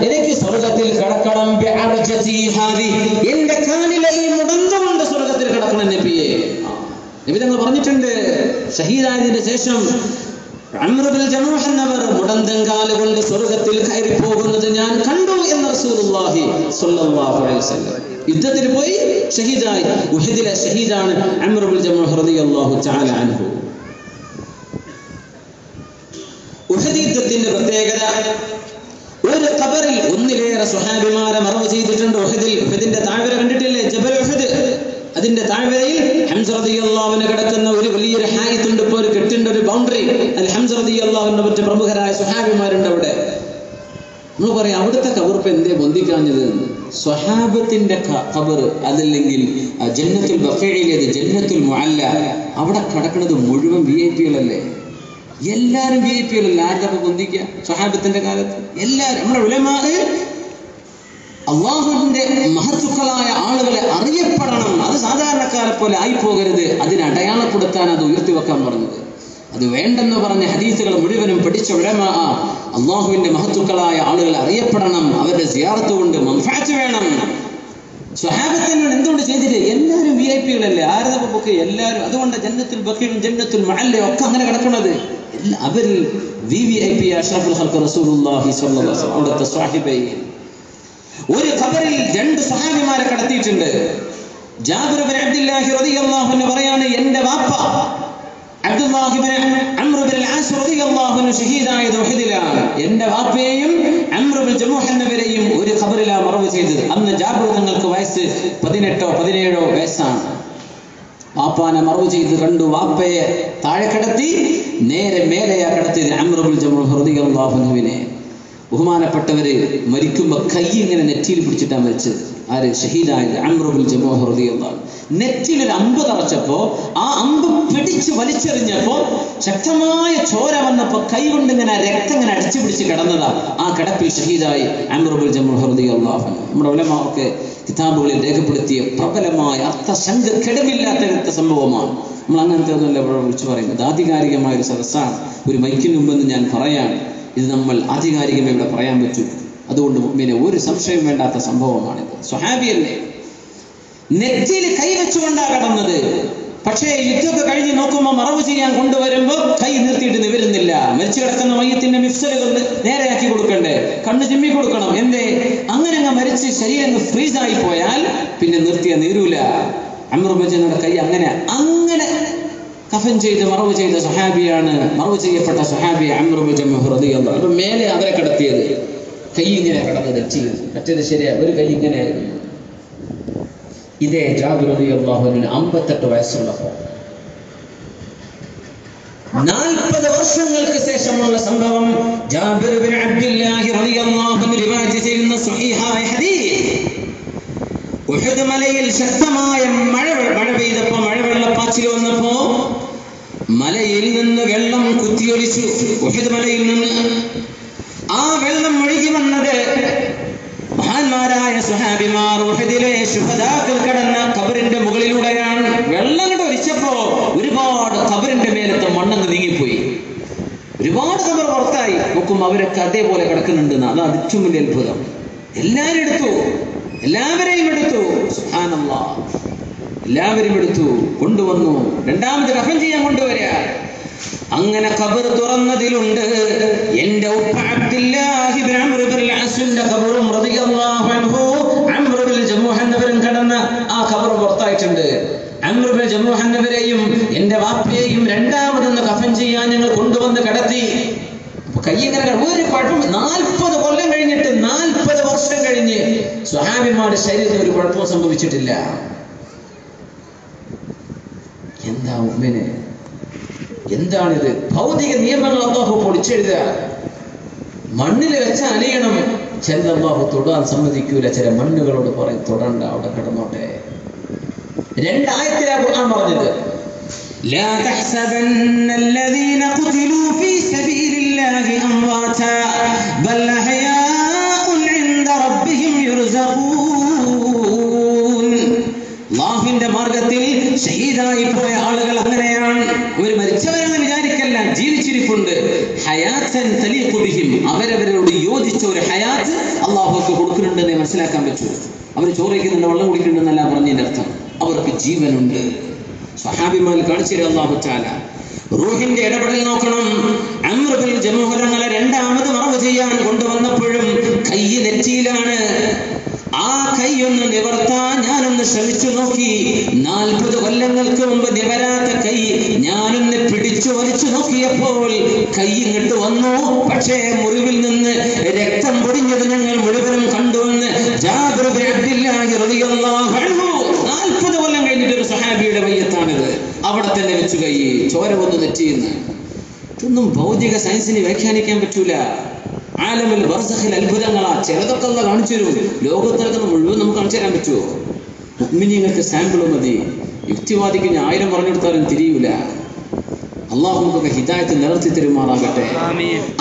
എനിക്ക് സ്വർഗത്തിൽ കടക്കണം, എന്റെ കാലിലെ ഈ മുടന്തം കൊണ്ട് സ്വർഗത്തിൽ കടക്കണം നബിയേ. നബി തങ്ങൾ പറഞ്ഞിട്ടുണ്ട്, ഷഹീദായതിന് ശേഷം അംർ ഇബ്നു ജമൂഹ എന്നവർ മുടന്തങ്കാല് കൊണ്ട് സ്വർഗത്തിൽ കയറി പോകുന്നത് ഞാൻ കണ്ടു എന്ന് റസൂലുള്ളാഹി സ്വല്ലല്ലാഹു അലൈഹി വസല്ലം. യുദ്ധത്തിൽ പോയി ഷഹീദായി. ഉഹദിലെ ഷഹീദാണ് അംർ ഇബ്നു ജമൂഹ റളിയല്ലാഹു തആല അൻഹു. ഉഹദ് യുദ്ധത്തിന്റെ പ്രത്യേകത, ഒരു ഖബറിൽ ഒന്നിലേറെ സ്വഹാബിമാരെ മറവ് ചെയ്തിട്ടുണ്ട്. ഉഹദിന്റെ താഴ്വര കണ്ടിട്ടില്ലേ? ജബൽ ഉഹദ്. അതിന്റെ താഴ്വരയിൽ ഹംസ റളിയല്ലാഹു അൻഹു കിടക്കുന്ന ഒരു വലിയൊരു ഹായിത്തുണ്ട്. ഇപ്പോൾ ഒരു കെട്ടിന്റെ ഒരു ബൗണ്ടറി. അതിൽ ഹംസ റളിയല്ലാഹു അൻഹു മറ്റ് പ്രമുഖരായ സ്വഹാബിമാരുണ്ട് അവിടെ. നമ്മൾ പറയാം, അവിടുത്തെ ഖബർ എന്തേ ബന്ധിക്കാഞ്ഞത്? സ്വഹാബത്തിന്റെ ഖബർ, അതല്ലെങ്കിൽ ജന്നത്തുൽ ബഖീഇലേത് ജന്നത്തുൽ മുഅല്ല, അവിടെ കിടക്കുന്നത് മുഴുവൻ വിഐപികളല്ലേ? എല്ലാവരും വിഐപികളല്ലേ? ആരുടെ ബന്ധിക്കുക? സ്വഹാബത്തിന്റെ കാലത്ത് എല്ലാവരും. നമ്മുടെ ഉലമാ അള്ളാഹുവിന്റെ മഹത്തുക്കളായ ആളുകളെ അറിയപ്പെടണം. അത് സാധാരണക്കാരെ പോലെ ആയിപ്പോകരുത്. അതിനെ അടയാളപ്പെടുത്താൻ അത് ഉയർത്തിവെക്കാൻ പറഞ്ഞത്. അത് വേണ്ടെന്ന് പറഞ്ഞ ഹദീസുകൾ മുഴുവനും പഠിച്ച ഉലമാ അള്ളാഹുവിന്റെ മഹത്തുക്കളായ ആളുകളെ അറിയപ്പെടണം. അവരുടെ സിയാറത്ത് കൊണ്ട് മൻഫഅത്ത് വേണം. സ്വഹാബത്തിനോട് എന്തുകൊണ്ട് ചെയ്തില്ല? എല്ലാവരും വിഐപികളല്ലേ? ആരുടെ പൊക്കെ എല്ലാവരും. അതുകൊണ്ട് ജന്നത്തുൽ ബഖീഉം ജന്നത്തുൽ മുഅല്ല ഒക്കെ അങ്ങനെ കിടക്കുന്നത്. അവരിൽ വിവിഐപി അഷ്റഫുൽ ഖൽഖ് റസൂലുള്ളാഹി സ്വല്ലല്ലാഹു അലൈഹി വസല്ലം അവിടുത്തെ സ്വഹാബിയെ. ഒരു ഖബറിൽ രണ്ട് സ്വഹാബിമാരെ കടത്തിയിട്ടുണ്ട്. ജാബിർ ഇബ്നു അബ്ദുല്ലാഹി റളിയല്ലാഹു അൻഹു പറയാണ്, എന്റെ വാപ്പ അബ്ദുല്ലാഹി ഇബ്നു അംർ ഇബ്നു ആസ് റളിയല്ലാഹു അൻഹു ഷഹീദായത് ഉഹദിലാണ്. എന്റെ വാപ്പയെയും അംർ ഇബ്നു ജമൂഹ എന്നവരെയും ഒരു ഖബറിലാണ് മറവ് ചെയ്തത്. അന്ന് ജാബിർ തങ്ങൾക്ക് വയസ്സ് 18 17 വയസ്സാണ്. വാപ്പാനെ മറവ് ചെയ്ത് കണ്ടു. വാപ്പയെ താഴെ കിടത്തി, നേരെ മേലെയാ കിടത്തിയത് അംർ ഇബ്നു ജമൂഹ റളിയല്ലാഹു അൻഹുവിനെ. ബഹുമാനപ്പെട്ടവര് മരിക്കുമ്പോ കൈ ഇങ്ങനെ നെറ്റിയിൽ പിടിച്ചിട്ടാണ് മരിച്ചത്. ആര്? ഷഹീദായത് അംർ ഇബ്നു ജമൂഹ റളിയല്ലാഹു അൻഹു. നെറ്റിയിൽ ഒരു അമ്പ് തറച്ചപ്പോ ആ അമ്പ് പിടിച്ച് വലിച്ചെറിഞ്ഞപ്പോ ശക്തമായ ചോര വന്നപ്പോ കൈ കൊണ്ട് ഇങ്ങനെ രക്തം ഇങ്ങനെ അടിച്ചു പിടിച്ച് കിടന്നതാ. ആ കിടപ്പിൽ ഷഹീദായി അംർ ഇബ്നു ജമൂഹ റളിയല്ലാഹു അൻഹു. നമ്മുടെ ഉലമാവൊക്കെ കിതാബുകളിൽ രേഖപ്പെടുത്തിയ പ്രബലമായ അർത്ഥശങ്ക കെടുമില്ലാത്ത സംഭവമാണ്. നമ്മൾ അങ്ങനത്തെ ഒന്നുമല്ല ഇവിടെ വിളിച്ചു പറയുന്നത്. ആധികാരികമായ ഒരു സദസ്സാണ്. ഒരു മൈക്കിന് മുമ്പെന്ന് ഞാൻ പറയാൻ, ഇത് നമ്മൾ ആധികാരികമായി ഇവിടെ പറയാൻ പറ്റും. അതുകൊണ്ട് മുഅ്മിനെ ഒരു സംശയം വേണ്ടാത്ത സംഭവമാണിത്. സ്വഹാബിയല്ലേ, നെറ്റിയിൽ കൈവച്ചുകൊണ്ടാണ് കടന്നത്. പക്ഷേ യുദ്ധമൊക്കെ കഴിഞ്ഞ് നോക്കുമ്പോൾ മറവ് ചെയ്യാൻ കൊണ്ടുവരുമ്പോൾ കൈ നിർത്തിയിട്ട് നിവരുന്നില്ല. മരിച്ചു കിടക്കുന്ന മയ്യത്തിന്റെ മിഫ്സലുകൾ നേരെയാക്കി കൊടുക്കണ്ടേ? കണ്ണ് ചിമ്മി കൊടുക്കണം. എന്തേ? അങ്ങനെ അങ്ങ് മരിച്ച് ശരീരം ഫ്രീസായി പോയാൽ പിന്നെ നിർത്തിയ നീരൂല. അംർ ഇബ്നു ജമൂഹയുടെ കൈ അങ്ങനെ കഫൻ ചെയ്ത് മറവ് ചെയ്ത സ്വഹാബിയാണ്. മറവ് ചെയ്യപ്പെട്ട സ്വഹാബി അംർ ഇബ്നു ജമൂഹ റളിയല്ലാഹു അൻഹു. മേലെ അവരെ കടത്തിയത് കൈ ഇങ്ങനെ കടന്നത് നെറ്റിയിൽ, മറ്റേത് ശരിയാ ഒരു കൈ ഇങ്ങനെയായിരുന്നു. ഇതേ ജാബിർ റളിയല്ലാഹു അൻഹു 58 വയസ്സുള്ളപ്പോൾ 40 വർഷങ്ങൾക്ക് ശേഷമുള്ള സംഭവം. ജാബിർ ഇബ്നു അബ്ദുല്ലാഹി റളിയല്ലാഹു അൻഹു റിവായത്ത് ചെയ്യുന്ന സ്വഹീഹായ ഹദീസ്. ഉഹദ് മലയിൽ ശക്തമായ മഴ പെയ്തപ്പോ, മഴവെള്ളപ്പാച്ചിൽ വന്നപ്പോ മലയിൽ നിന്ന് വെള്ളം കുത്തിയൊലിച്ചു. ഉഹദ് മലയിൽ നിന്ന് ആ വെള്ളം ഒഴുകി വന്നത് മഹാന്മാരായ സ്വഹാബിമാർ ഉഹദിലെ ശുഹദാക്കൾ കടന്ന ഖബറിന്റെ മുകളിലൂടെയാണ്. വെള്ളം കൊണ്ട് ഒലിച്ചപ്പോ ഒരുപാട് ഖബറിന്റെ മേലത്തെ മണ്ണങ്ങ് നീങ്ങിപ്പോയി. ഒരുപാട് ഖബർ പുറത്തായി. നോക്കുമ്പോ അവരൊക്കെ അതേപോലെ കിടക്കുന്നുണ്ടെന്ന്. അതാണ് ഏറ്റവും വലിയ അത്ഭുതം. എല്ലാവരെയും എടുത്തു. സുബ്ഹാനല്ലാഹ്, എല്ലാവരും എടുത്തു കൊണ്ടുവന്നു. രണ്ടാമത് കഫൻ ചെയ്യാൻ കൊണ്ടുവരിക. അങ്ങനെ ഖബർ തുറന്നതിലുണ്ട് എന്റെ ഉപ്പ അബ്ദുല്ലാഹി ഇബ്നു അംർ ഇബ്നുൽ അസ്ന്റെ ഖബറും റളിയല്ലാഹു അൻഹു അംർ ഇബ്നുൽ ജമൂഹ് എന്നവരും കടന്ന ആ ഖബർ പുറത്തായിട്ടുണ്ട്. അംർ ഇബ്നുൽ ജമൂഹ് എന്നവരെയും എന്റെ വാപ്പയെയും രണ്ടാമതൊന്ന് കഫൻ ചെയ്യാൻ ഞങ്ങൾ കൊണ്ടുവന്ന് കടത്തി. കൈ ഇങ്ങനെ ഒരു കുഴപ്പം 40 കൊല്ലം കഴിഞ്ഞിട്ട് 40 വർഷം കഴിഞ്ഞ് സ്വഹാബിമാരുടെ ശരീരത്തിൽ ഒരു കുഴപ്പവും സംഭവിച്ചിട്ടില്ല. എന്താ ഉമ്മിന്, എന്താണിത്? ഭൗതിക നിയമങ്ങൾ അല്ലാഹു പൊളിച്ചെഴുതുക. മണ്ണിൽ വെച്ച് അലിയണം. ചില അല്ലാഹു തൊടാൻ സമ്മതിക്കൂല. ചില മണ്ണുകളോട് പറയും തൊടണ്ട, അവിടെ കിടന്നോട്ടെ. 2 ആയത്തിലാ ഖുർആൻ പറഞ്ഞത്. لا تحسبن الذين قتلوا في سبيل الله أمواتا بل أحياء عند ربهم يرزقون. അല്ലാഹുവിന്റെ മാർഗത്തിൽ ഷഹീദായി പോയ ആളുകൾ അങ്ങനെയാണ്. അവർ മരിച്ചവരാണെന്ന് വിചാരിക്കല്ല, ജീവിച്ചിരിപ്പുണ്ട്. ഹയാത്തൻ തലീഖു ബിഹിം, അവരവരോട് യോജിച്ച ഒരു ഹയാത്ത് അല്ലാഹുക്ക് കൊടുക്കുന്നുണ്ടെന്ന് മനസ്സിലാക്കാൻ പറ്റൂ. അവർ ചോറ് കഴിക്കുന്നുണ്ട്, വെള്ളം കുടിക്കുന്നുണ്ടെന്നല്ല പറഞ്ഞതിന്റെ അർത്ഥം. അവർക്ക് ജീവനുണ്ട്. സ്വഹാബിമാർ കാണിച്ചു തരും അല്ലാഹു തആല. റൂഹിന്റെ ഇടപെടൽ നോക്കണം. അംർ ഇബ്നുൽ ജമൂഹ് തങ്ങളെ രണ്ടാമത് മറവ് ചെയ്യാൻ കൊണ്ടുവന്നപ്പോഴും കൈ നെറ്റിയിലാണ്. ആ കൈയൊന്ന് നിവർത്താൻ ഞാനൊന്ന് ശ്രമിച്ചു നോക്കി. 40 കൊല്ലങ്ങൾക്ക് മുമ്പ് നിവരാത്ത കൈ ഞാനൊന്ന് പിടിച്ചു വലിച്ചു നോക്കിയപ്പോൾ കൈ ഇങ്ങോട്ട് വന്നു. പക്ഷേ മുറിവിൽ നിന്ന് രക്തം പൊടിഞ്ഞത് ഞങ്ങൾ മുഴുവനും കണ്ടുവന്ന് ജാബിർ ഇബ്നു അബ്ദുല്ലാഹി റളിയല്ലാഹു അൻഹു 40 കൊല്ലം കഴിഞ്ഞിട്ട് ഒരു സഹാബിയുടെ മയ്യത്താണിത്. അവിടെ തന്നെ വെച്ചു കൈ ചോര വന്ന് നെറ്റിയെന്ന്. ഇതൊന്നും ഭൗതിക സയൻസിന് വ്യാഖ്യാനിക്കാൻ പറ്റൂല. ആലമുൽ ബർസഖിൽ അത്ഭുതങ്ങളാ. ചിലതൊക്കെ അല്ലാഹു കാണിച്ചു തരും. ലോകത്ത് നടക്കുന്ന മുഴുവൻ നമുക്ക് കാണിച്ചു തരാൻ പറ്റുമോ? മുഅ്മിനീങ്ങൾക്ക് സാമ്പിൾ മതി. യുക്തിവാദിക്ക് 1000 പറഞ്ഞെടുത്താലും തിരിയൂല. അല്ലാഹു നമുക്ക് ഹിദായത്ത് നിലർത്തി തരുമാറാകട്ടെ.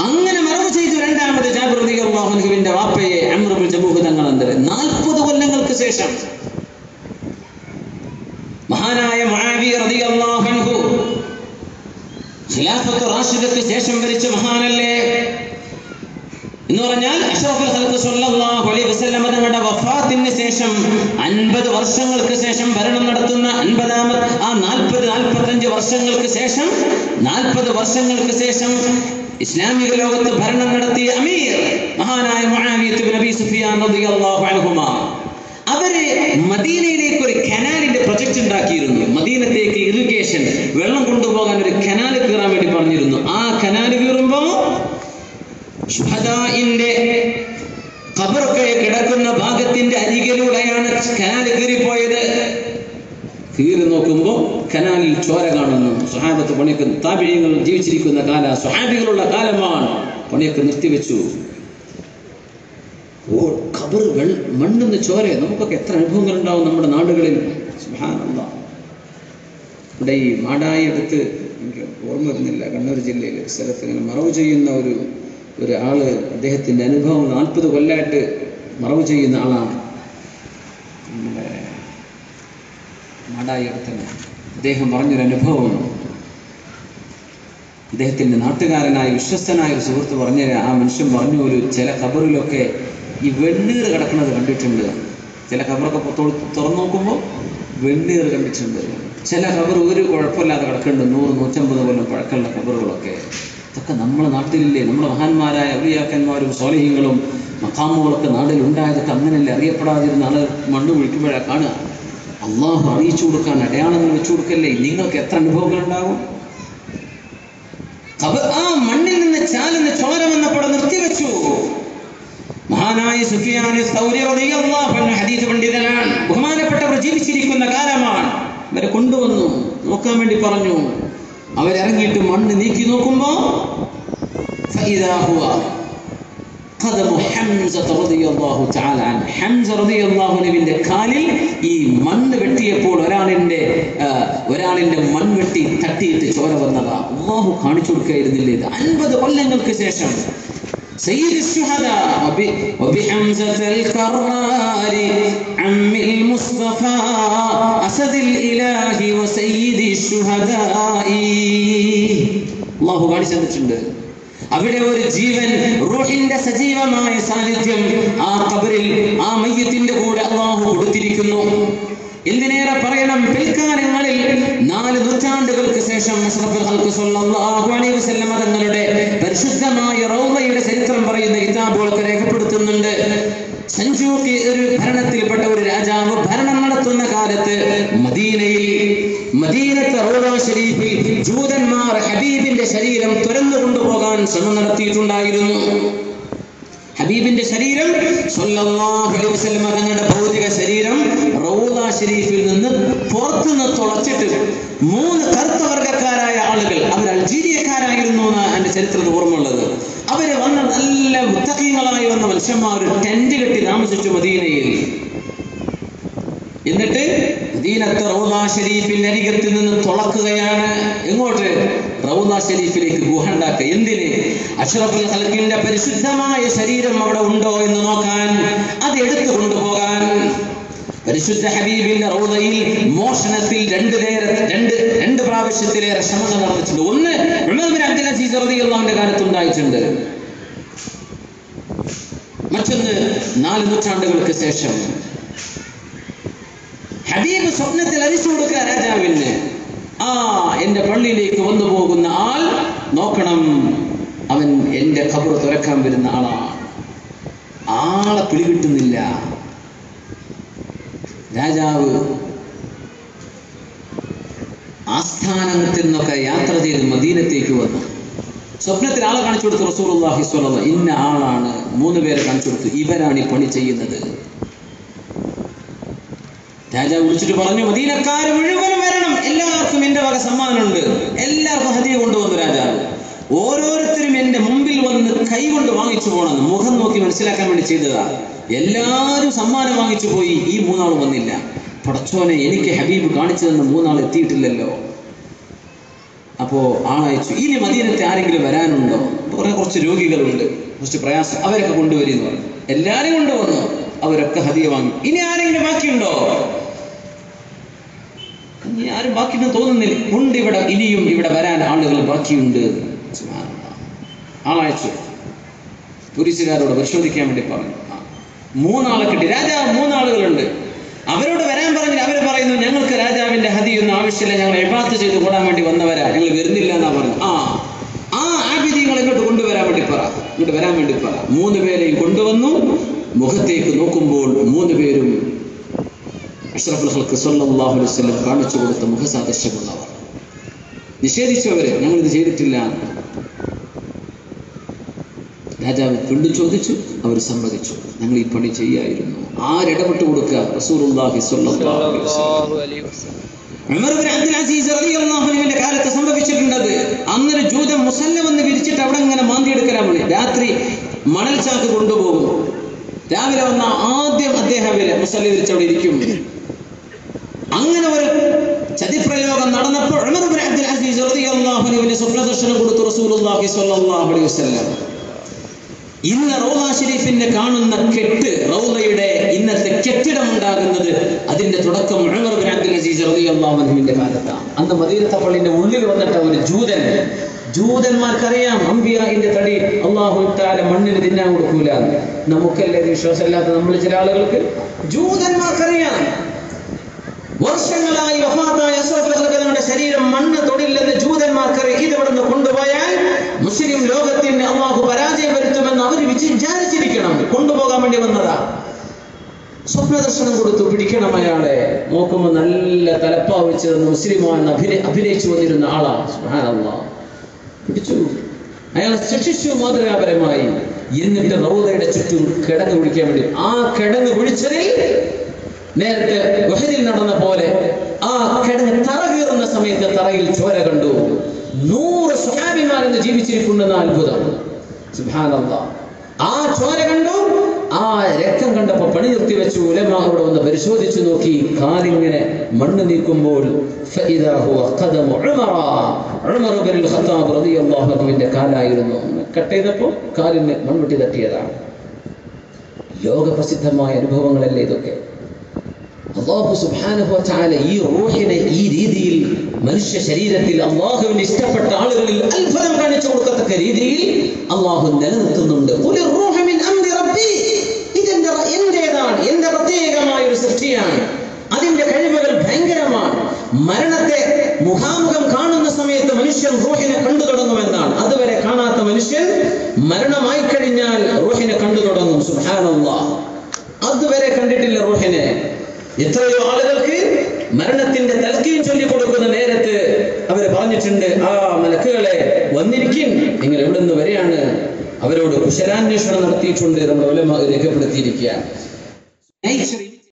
അങ്ങനെ മറവ് ചെയ്തു രണ്ടാമത് ജാബിർ റളിയല്ലാഹു അൻഹുവിന്റെ വാപ്പയെ അംർ ഇബ്നുൽ ജമൂഹ് തങ്ങൾ 40 കൊല്ലങ്ങൾക്ക് ശേഷം മഹാനായ മുആവിയ റളിയല്ലാഹു അൻഹു ഖിലാഫത്ത് റാഷിദക്ക് ശേഷം ഭരിച്ച മഹാനല്ലേ എന്ന് പറഞ്ഞാൽ അഷ്റഫുൽ ഖൽഖ് സ്വല്ലല്ലാഹു അലൈഹി വസല്ലം തങ്ങളുടെ വഫാത്തിന് ശേഷം 50 വർഷങ്ങൾക്ക് ശേഷം ഭരണം നടത്തുന്ന 45 വർഷങ്ങൾക്ക് ശേഷം 40 വർഷങ്ങൾക്ക് ശേഷം ഇസ്ലാമിക ലോകത്ത് ഭരണം നടത്തിയ അമീർ മഹാനായ മുആവിയ ഇബ്നു അബീ സുഫിയാൻ റളിയല്ലാഹു അൻഹുമാ. അവര് മദീനയിലേക്ക് ഒരു കനാലിന്റെ പ്രൊജക്ട് ഉണ്ടാക്കിയിരുന്നു. മദീനത്തേക്ക് ഇറിഗേഷൻ വെള്ളം കൊണ്ടുപോകാൻ ഒരു കനാൽ കീറാൻ വേണ്ടി പറഞ്ഞിരുന്നു. ആ കനാൽ കീറുമ്പോ ശുഹദാഇന്റെ ഖബറൊക്കെ കിടക്കുന്ന ഭാഗത്തിന്റെ അരികിലൂടെയാണ് കനാൽ കീറിപ്പോയത്. കീറി നോക്കുമ്പോ കനാലിൽ ചോര കാണുന്നു. സ്വഹാബത്ത് പണിയൊക്കെ, താബിഈങ്ങൾ ജീവിച്ചിരിക്കുന്ന കാല, സ്വഹാബികളുള്ള കാലമാണ്. പണിയൊക്കെ നിർത്തിവെച്ചു. ഖബർ മണ്ണെന്ന് ചോര. നമുക്കൊക്കെ എത്ര അനുഭവങ്ങൾ ഉണ്ടാവും നമ്മുടെ നാടുകളിൽ. സുബ്ഹാനല്ലാഹ്. ഇവിടെ ഈ മാടായി അടുത്ത്, എനിക്ക് ഓർമ്മ വരുന്നില്ല, കണ്ണൂർ ജില്ലയിൽ സ്ഥലത്ത് ഇങ്ങനെ മറവ് ചെയ്യുന്ന ഒരു ആള്, അദ്ദേഹത്തിന്റെ അനുഭവം 40 കൊല്ലമായിട്ട് മറവ് ചെയ്യുന്ന ആളാണ്. നമ്മുടെ മാടായി അടുത്തന്നെ അദ്ദേഹം പറഞ്ഞൊരു അനുഭവം. അദ്ദേഹത്തിന്റെ നാട്ടുകാരനായ വിശ്വസ്തനായ ഒരു സുഹൃത്ത് പറഞ്ഞ ആ മനുഷ്യൻ പറഞ്ഞു, ചില ഖബറിലൊക്കെ ഈ വെണ്ണീർ കിടക്കുന്നത് കണ്ടിട്ടുണ്ട്. ചില ഖബറൊക്കെ തുറന്നു നോക്കുമ്പോൾ വെണ്ണീർ കണ്ടിട്ടുണ്ട്. ചില ഖബർ ഒരു കുഴപ്പമില്ലാതെ കിടക്കുന്നുണ്ട്. 100-150 കൊല്ലം പഴക്കമുള്ള ഖബറുകളൊക്കെ. ഇതൊക്കെ നമ്മുടെ നാട്ടിലില്ലേ? നമ്മുടെ മഹാന്മാരായ ഔലിയാക്കന്മാരും സ്വാലിഹീങ്ങളും മഖാമുകളൊക്കെ നാട്ടിലുണ്ടായതൊക്കെ അങ്ങനെയല്ലേ? അറിയപ്പെടാതിരുന്ന ആള് മണ്ണ് കുഴിക്കുമ്പോഴാണ് കാണുക. അള്ളാഹു അറിയിച്ചു കൊടുക്കാൻ അടയാളങ്ങൾ വെച്ചു കൊടുക്കല്ലേ? നിങ്ങൾക്ക് എത്ര അനുഭവങ്ങൾ ഉണ്ടാകും? ആ മണ്ണിൽ നിന്ന് ചാലുന്ന ചോര വന്നപ്പോൾ നിർത്തിവെച്ചു. മഹാനായ സുഫിയാൻ സൗരി റളിയല്ലാഹു അൻഹു ഹദീസ് പണ്ഡിതനാണ്. ബഹുമാനപ്പെട്ടവർ ജീവിച്ചിരിക്കുന്ന കാലമാണ്. അവരെ കൊണ്ടുവന്നു നോക്കാൻ വേണ്ടി പറഞ്ഞു. അവരിറങ്ങിയിട്ട് മണ്ണ് നീക്കി നോക്കുമ്പോ ഫഇദാ ഹുവ ഖദമു ഹംസ റളിയല്ലാഹു തആല അൻഹു. ഹംസ റളിയല്ലാഹു അൻഹുവിന്റെ കാലിൽ ഈ മണ്ണ് വെട്ടിയപ്പോൾ ഒരാളിന്റെ മൺവെട്ടി തട്ടിയിട്ട് ചോര വന്നതാ. അല്ലാഹു കാണിച്ചു കൊടുക്കുകയായിരുന്നില്ലേ? ഇത് 50 കൊല്ലങ്ങൾക്ക് ശേഷം سيد الشهداء وبحمزة الكرار عم المصطفى أسد الإله وسيد الشهداء. الله കാണിച്ചു തന്നിട്ടുണ്ട്. അവിടെ ഒരു ജീവൻ, റൂഹിന്റെ സജീവമായ സാന്നിധ്യം ആ ഖബറിൽ, ആ മയ്യത്തിന്റെ കൂടെ അല്ലാഹു കൊടുത്തിരിക്കുന്നു. എന്തിനേറെ പറയണം, പിൽക്കാലങ്ങളിൽ 4 നൂറ്റാണ്ടുകൾക്ക് ശേഷം അഷ്റഫുൽ ഖൽഖ് സ്വല്ലല്ലാഹു അലൈഹി വസല്ലം തങ്ങളുടെ പരിശുദ്ധമായ റൗളയുടെ ചരിത്രം പറയുന്ന കിതാബുകളൊക്കെ രേഖപ്പെടുത്തുന്നുണ്ട്. സഞ്ജൂഖി ഒരു ഭരണത്തിൽപ്പെട്ട ഒരു രാജാവ് ഭരണം നടത്തുന്ന കാലത്ത് മദീനത്തെ റൗള ശരീഫിൽ ജൂതന്മാർ ഹബീബിന്റെ ശരീരം തുരന്നു കൊണ്ടുപോകാൻ ശ്രമം നടത്തിയിട്ടുണ്ടായിരുന്നു. ഹബീബിന്റെ ശരീരം സ്വല്ലല്ലാഹു അലൈഹി വസല്ലം തങ്ങളുടെ ഭൗതിക ശരീരം റൗള ശരീഫിൽ നിന്ന് പുറത്തുനിന്ന് തുളച്ചിട്ട് 3 കറുത്ത വർഗക്കാരായ ആളുകൾ, അവർ അൾജീരിയക്കാരായിരുന്നു എന്നാണ് എൻ്റെ ചരിത്രത്തിൽ ഓർമ്മയുള്ളത്. അവര് വന്ന നല്ല മുത്തഖീങ്ങളായി വന്ന മനുഷ്യന്മാർ ഒരു ടെന്റ് കെട്ടി താമസിച്ചു മദീനയിൽ. എന്നിട്ട് മദീനത്തെ റൗള ശരീഫിന്റെ അരികത്തിൽ നിന്ന് തുളക്കുകയാണ്. എങ്ങോട്ട്? റൗള ശരീഫിലേക്ക് ഗുഹ ഉണ്ടാക്കുക. എന്തിന്? അഷ്റഫുൽ ഖൽഖിന്റെ പരിശുദ്ധമായ ശരീരം അവിടെ ഉണ്ടോ എന്ന് നോക്കാൻ, അത് എടുത്തു കൊണ്ടുപോകാൻ. പരിശുദ്ധ ഹബീബിന്റെ റൗളയിൽ മോഷണത്തിൽ 2 പ്രാവശ്യത്തിലേറെ ശ്രമങ്ങൾ നടന്നിട്ടുണ്ട്. ഒന്ന് ഉമർ ബിൻ അബ്ദുൽ അസീസ് റളിയല്ലാഹുവിന്റെ കാലത്ത് ഉണ്ടായിട്ടുണ്ട്. മറ്റൊന്ന് 4 നൂറ്റാണ്ടുകൾക്ക് ശേഷം ഹബീബ് സ്വപ്നത്തിൽ അറിയിച്ചു കൊടുക്കുക രാജാവിന്, എന്റെ പള്ളിയിലേക്ക് വന്നു പോകുന്ന ആൾ നോക്കണം, അവൻ എന്റെ ഖബർ തുറക്കാൻ വരുന്ന ആളാണ്. ആളെ പിടികിട്ടുന്നില്ല. രാജാവ് ആസ്ഥാനത്തിൽ നിന്നൊക്കെ യാത്ര ചെയ്ത് മദീനത്തേക്ക് വന്നു. സ്വപ്നത്തിൽ ആളെ കാണിച്ചു കൊടുത്തു. റസൂലുള്ളാഹി സ്വല്ലല്ലാഹു അലൈഹി വസല്ലം ഇന്ന ആളാണ്. 3 പേരെ കാണിച്ചു കൊടുത്തു. ഇവരാണ് ഈ പണി ചെയ്യുന്നത്. രാജാവ് വിളിച്ചിട്ട് പറഞ്ഞു, മദീനക്കാർ മുഴുവനും വരണം, എല്ലാവർക്കും എന്റെ വക സമ്മാനമുണ്ട്. എല്ലാവർക്കും ഹദിയ കൊണ്ടുവന്നു രാജാവ്. ഓരോരുത്തരും എന്റെ മുമ്പിൽ വന്ന് കൈകൊണ്ട് വാങ്ങിച്ചു പോകണം. മുഖം നോക്കി മനസ്സിലാക്കാൻ വേണ്ടി ചെയ്തതാ. എല്ലാവരും സമ്മാനം വാങ്ങിച്ചു പോയി. ഈ 3 ആളും വന്നില്ല. പടച്ചോനെ, എനിക്ക് ഹബീബ് കാണിച്ചു തന്ന 3 ആൾ എത്തിയിട്ടില്ലല്ലോ. അപ്പോ ആളയച്ചു, ഇനി മദീനത്തെ ആരെങ്കിലും വരാനുണ്ടോ? കുറച്ച് രോഗികളുണ്ട്, കുറച്ച് പ്രയാസം, അവരൊക്കെ കൊണ്ടുവരുന്നു പറഞ്ഞു. എല്ലാരും കൊണ്ടുവന്നു. അവരൊക്കെ ഹദിയ വാങ്ങി. ഇനി ആരെങ്കിലും ബാക്കിയുണ്ടോ? ഇനി ആരും ബാക്കിയുണ്ടെന്ന് തോന്നുന്നില്ല. ഉണ്ട്, ഇനിയും ഇവിടെ വരാൻ ആളുകൾ ബാക്കിയുണ്ട്. ആളയച്ചു. പോലീസുകാരോട് പരിശോധിക്കാൻ വേണ്ടി പറഞ്ഞു. 3 ആളെ കിട്ടി. രാജാവ് 3 ആളുകളുണ്ട്. അവരോട് വരാൻ പറഞ്ഞു. അവർ പറയുന്നു, ഞങ്ങൾക്ക് രാജാവിന്റെ ഹദിയൊന്നും ആവശ്യമില്ല, ഞങ്ങൾ ഇബാദത്ത് ചെയ്ത് കൂടാൻ വേണ്ടി വന്നവരാ, ഞങ്ങൾ വരുന്നില്ല എന്നാ പറഞ്ഞു. ആബിദീങ്ങൾ ഇങ്ങോട്ട് കൊണ്ടുവരാൻ വേണ്ടി പറ, ഇങ്ങോട്ട് വരാൻ വേണ്ടി പറ. 3 പേരെയും കൊണ്ടുവന്നു. മുഖത്തേക്ക് നോക്കുമ്പോൾ 3 പേരും അഷ്റഫുൽ ഖൽഖ് സ്വല്ലല്ലാഹു അലൈഹി വസല്ലം കാണിച്ചു കൊടുത്ത മുഖസാദൃശ്യമുള്ളവർ. നിഷേധിച്ചവര് ഞങ്ങളിത് ചെയ്തിട്ടില്ല. രാജാവ് വീണ്ടും ചോദിച്ചു. അവർ സമ്മതിച്ചു, ഞങ്ങൾ ഈ പണി ചെയ്യായിരുന്നു. ആരിടപെട്ട് കൊടുക്കുക? റസൂലുള്ളാഹി സ്വല്ലല്ലാഹു അലൈഹി വസല്ലം. ഉമർ ബിൻ അബ്ദുൽ അസീസ് റളിയല്ലാഹു അൻഹുവിന്റെ കാലത്ത് സംഭവിച്ചിട്ടുണ്ടത്. അന്നൊരു ജൂതൻ മുസല്ല വന്ന് വിരിച്ചിട്ട് അവിടെ ഇങ്ങനെ മാന്തിയെടുക്കലാണ് പണി. രാത്രി മണൽ ചാക്ക് കൊണ്ടുപോകും. രാവിലെ വന്ന ആദ്യം അദ്ദേഹം മുസല്ല വിരിച്ചവിടെ ഇരിക്കും. അങ്ങനെ ഒരു ചതിപ്രയോഗം നടന്നപ്പോൾ ഉമർ ബിൻ അബ്ദുൽ അസീസ് റളിയല്ലാഹു അൻഹുവിന് സ്വപ്നദർശനം കൊടുത്തു റസൂലുള്ളാഹി സ്വല്ലല്ലാഹു അലൈഹി വസല്ലം. ഇന്ന് റൗള ഷരീഫിന്റെ കാണുന്ന കെട്ട്, റൗളയുടെ ഇന്നത്തെ കെട്ടിടം ഉണ്ടാകുന്നത്, അതിന്റെ തുടക്കം ഉമർ ബിൻ അബ്ദുൽ അസീസ് റളിയല്ലാഹു അൻഹുവിന്റെ കാലത്താണ്. അന്ന് മദീനത്തെ പള്ളിന്റെ ഉള്ളിൽ വന്നിട്ട് ഒരു ജൂതന്മാർക്കറിയാം അംബിയാഇന്റെ തടി അല്ലാഹു തആല മണ്ണിന് തിന്നാൻ കൊടുക്കൂല. നമുക്കല്ലേ വിശ്വാസമില്ലാത്ത നമ്മൾ ചില ആളുകൾക്ക്. ജൂതന്മാർക്കറിയാം വർഷങ്ങളായി വഫാത്തായ അഷ്റഫുൽ ഖൽഖിന്റെ ശരീരം മണ്ണ് തൊടില്ലെന്ന് ജൂതന്മാർക്കറിയാം. ഇത് ഇവിടുന്ന് കൊണ്ടുപോയാൽ മുസ്ലിം ലോകത്തിന് അല്ലാഹു പരാജയം വരുത്തുമെന്ന് അവർ വിചാരിച്ചിരിക്കണം. കൊണ്ടുപോകാൻ വേണ്ടി വന്നതാ. സ്വപ്നദർശനം കൊടുത്തു, പിടിക്കണം അയാളെ. നോക്കുമ്പോൾ നല്ല തലപ്പാവ് വെച്ച് മുസ്ലിമാണെന്ന് അഭിനയിച്ചു വന്നിരുന്ന ആളാ. സുബ്ഹാനല്ലാഹ്. പിടിച്ചു, അയാളെ ശിക്ഷിച്ചു മാതൃകാപരമായി. എന്നിട്ട് റൗളയുടെ ചുറ്റും കിടങ്ങ് പിടിക്കാൻ വേണ്ടി, ആ കിടങ്ങ് പിടിച്ചതിൽ നേരത്തെ ഉഹദിൽ നടന്ന പോലെ ആ കിടങ്ങ് തറ കീറുന്ന സമയത്ത് തറയിൽ ചോര കണ്ടു. 100 സ്വഹാബിമാരെന്ന് ജീവിച്ചിരിക്കുന്നെന്ന അത്ഭുതം. സുബ്ഹാനല്ലാഹ്. ആ ചോര കണ്ടു. ആ രക്തം കണ്ടപ്പോൾ പണി നിർത്തി വെച്ചു. ഉലമാ അവിടെ വന്ന് പരിശോധിച്ചു നോക്കി. കാലിങ്ങനെ മണ്ണ് നീക്കുമ്പോൾ ഫഇദാ ഹുവ ഖദമു ഉമർ ബിൻ ഖത്താബ് റളിയല്ലാഹു അൻഹുവിന്റെ കാലായിരുന്നു. കട്ട് ചെയ്തപ്പോൾ കാലിന് മൺവെട്ടി തട്ടിയതാണ്. ലോകപ്രസിദ്ധമായ അനുഭവങ്ങളല്ലേ ഇതൊക്കെ. അല്ലാഹു സുബ്ഹാനഹു വ തആല ഈ റൂഹിനെ ഈ രീതിയിൽ മനുഷ്യ ശരീരത്തിൽ അല്ലാഹുവിന് ഇഷ്ടപ്പെട്ട ആളുകളിൽ അത്ഭുതം കാണിച്ചു കൊടുക്കത്തക്ക രീതിയിൽ അല്ലാഹു നിലനിർത്തുന്നുണ്ട്. ഖുലിർ റൂഹു മിൻ അംരി റബ്ബി. ഇതെന്റെ എന്റേതാണ്, എന്റെ പ്രത്യേകമായ ഒരു സൃഷ്ടിയാണ്. അതിന്റെ കഴിവുകൾ ഭയങ്കരമാണ്. മരണത്തെ സുബ്ഹാനല്ലാഹ്. അതുവരെ കണ്ടിട്ടില്ല റൂഹിനെ. എത്രയോ ആളുകൾക്ക് മരണത്തിന്റെ തൽക്കീൻ ചൊല്ലി കൊടുക്കുന്ന നേരത്ത് അവര് പറഞ്ഞിട്ടുണ്ട്, ആ മലക്കുകളെ വന്നിരിക്കും, നിങ്ങൾ എവിടെ നിന്ന് വരെയാണ്? അവരോട് കുശലാന്വേഷണം നടത്തിയിട്ടുണ്ട്. നമ്മുടെ ഉലമാ രേഖപ്പെടുത്തിയിരിക്കുകയാണ്.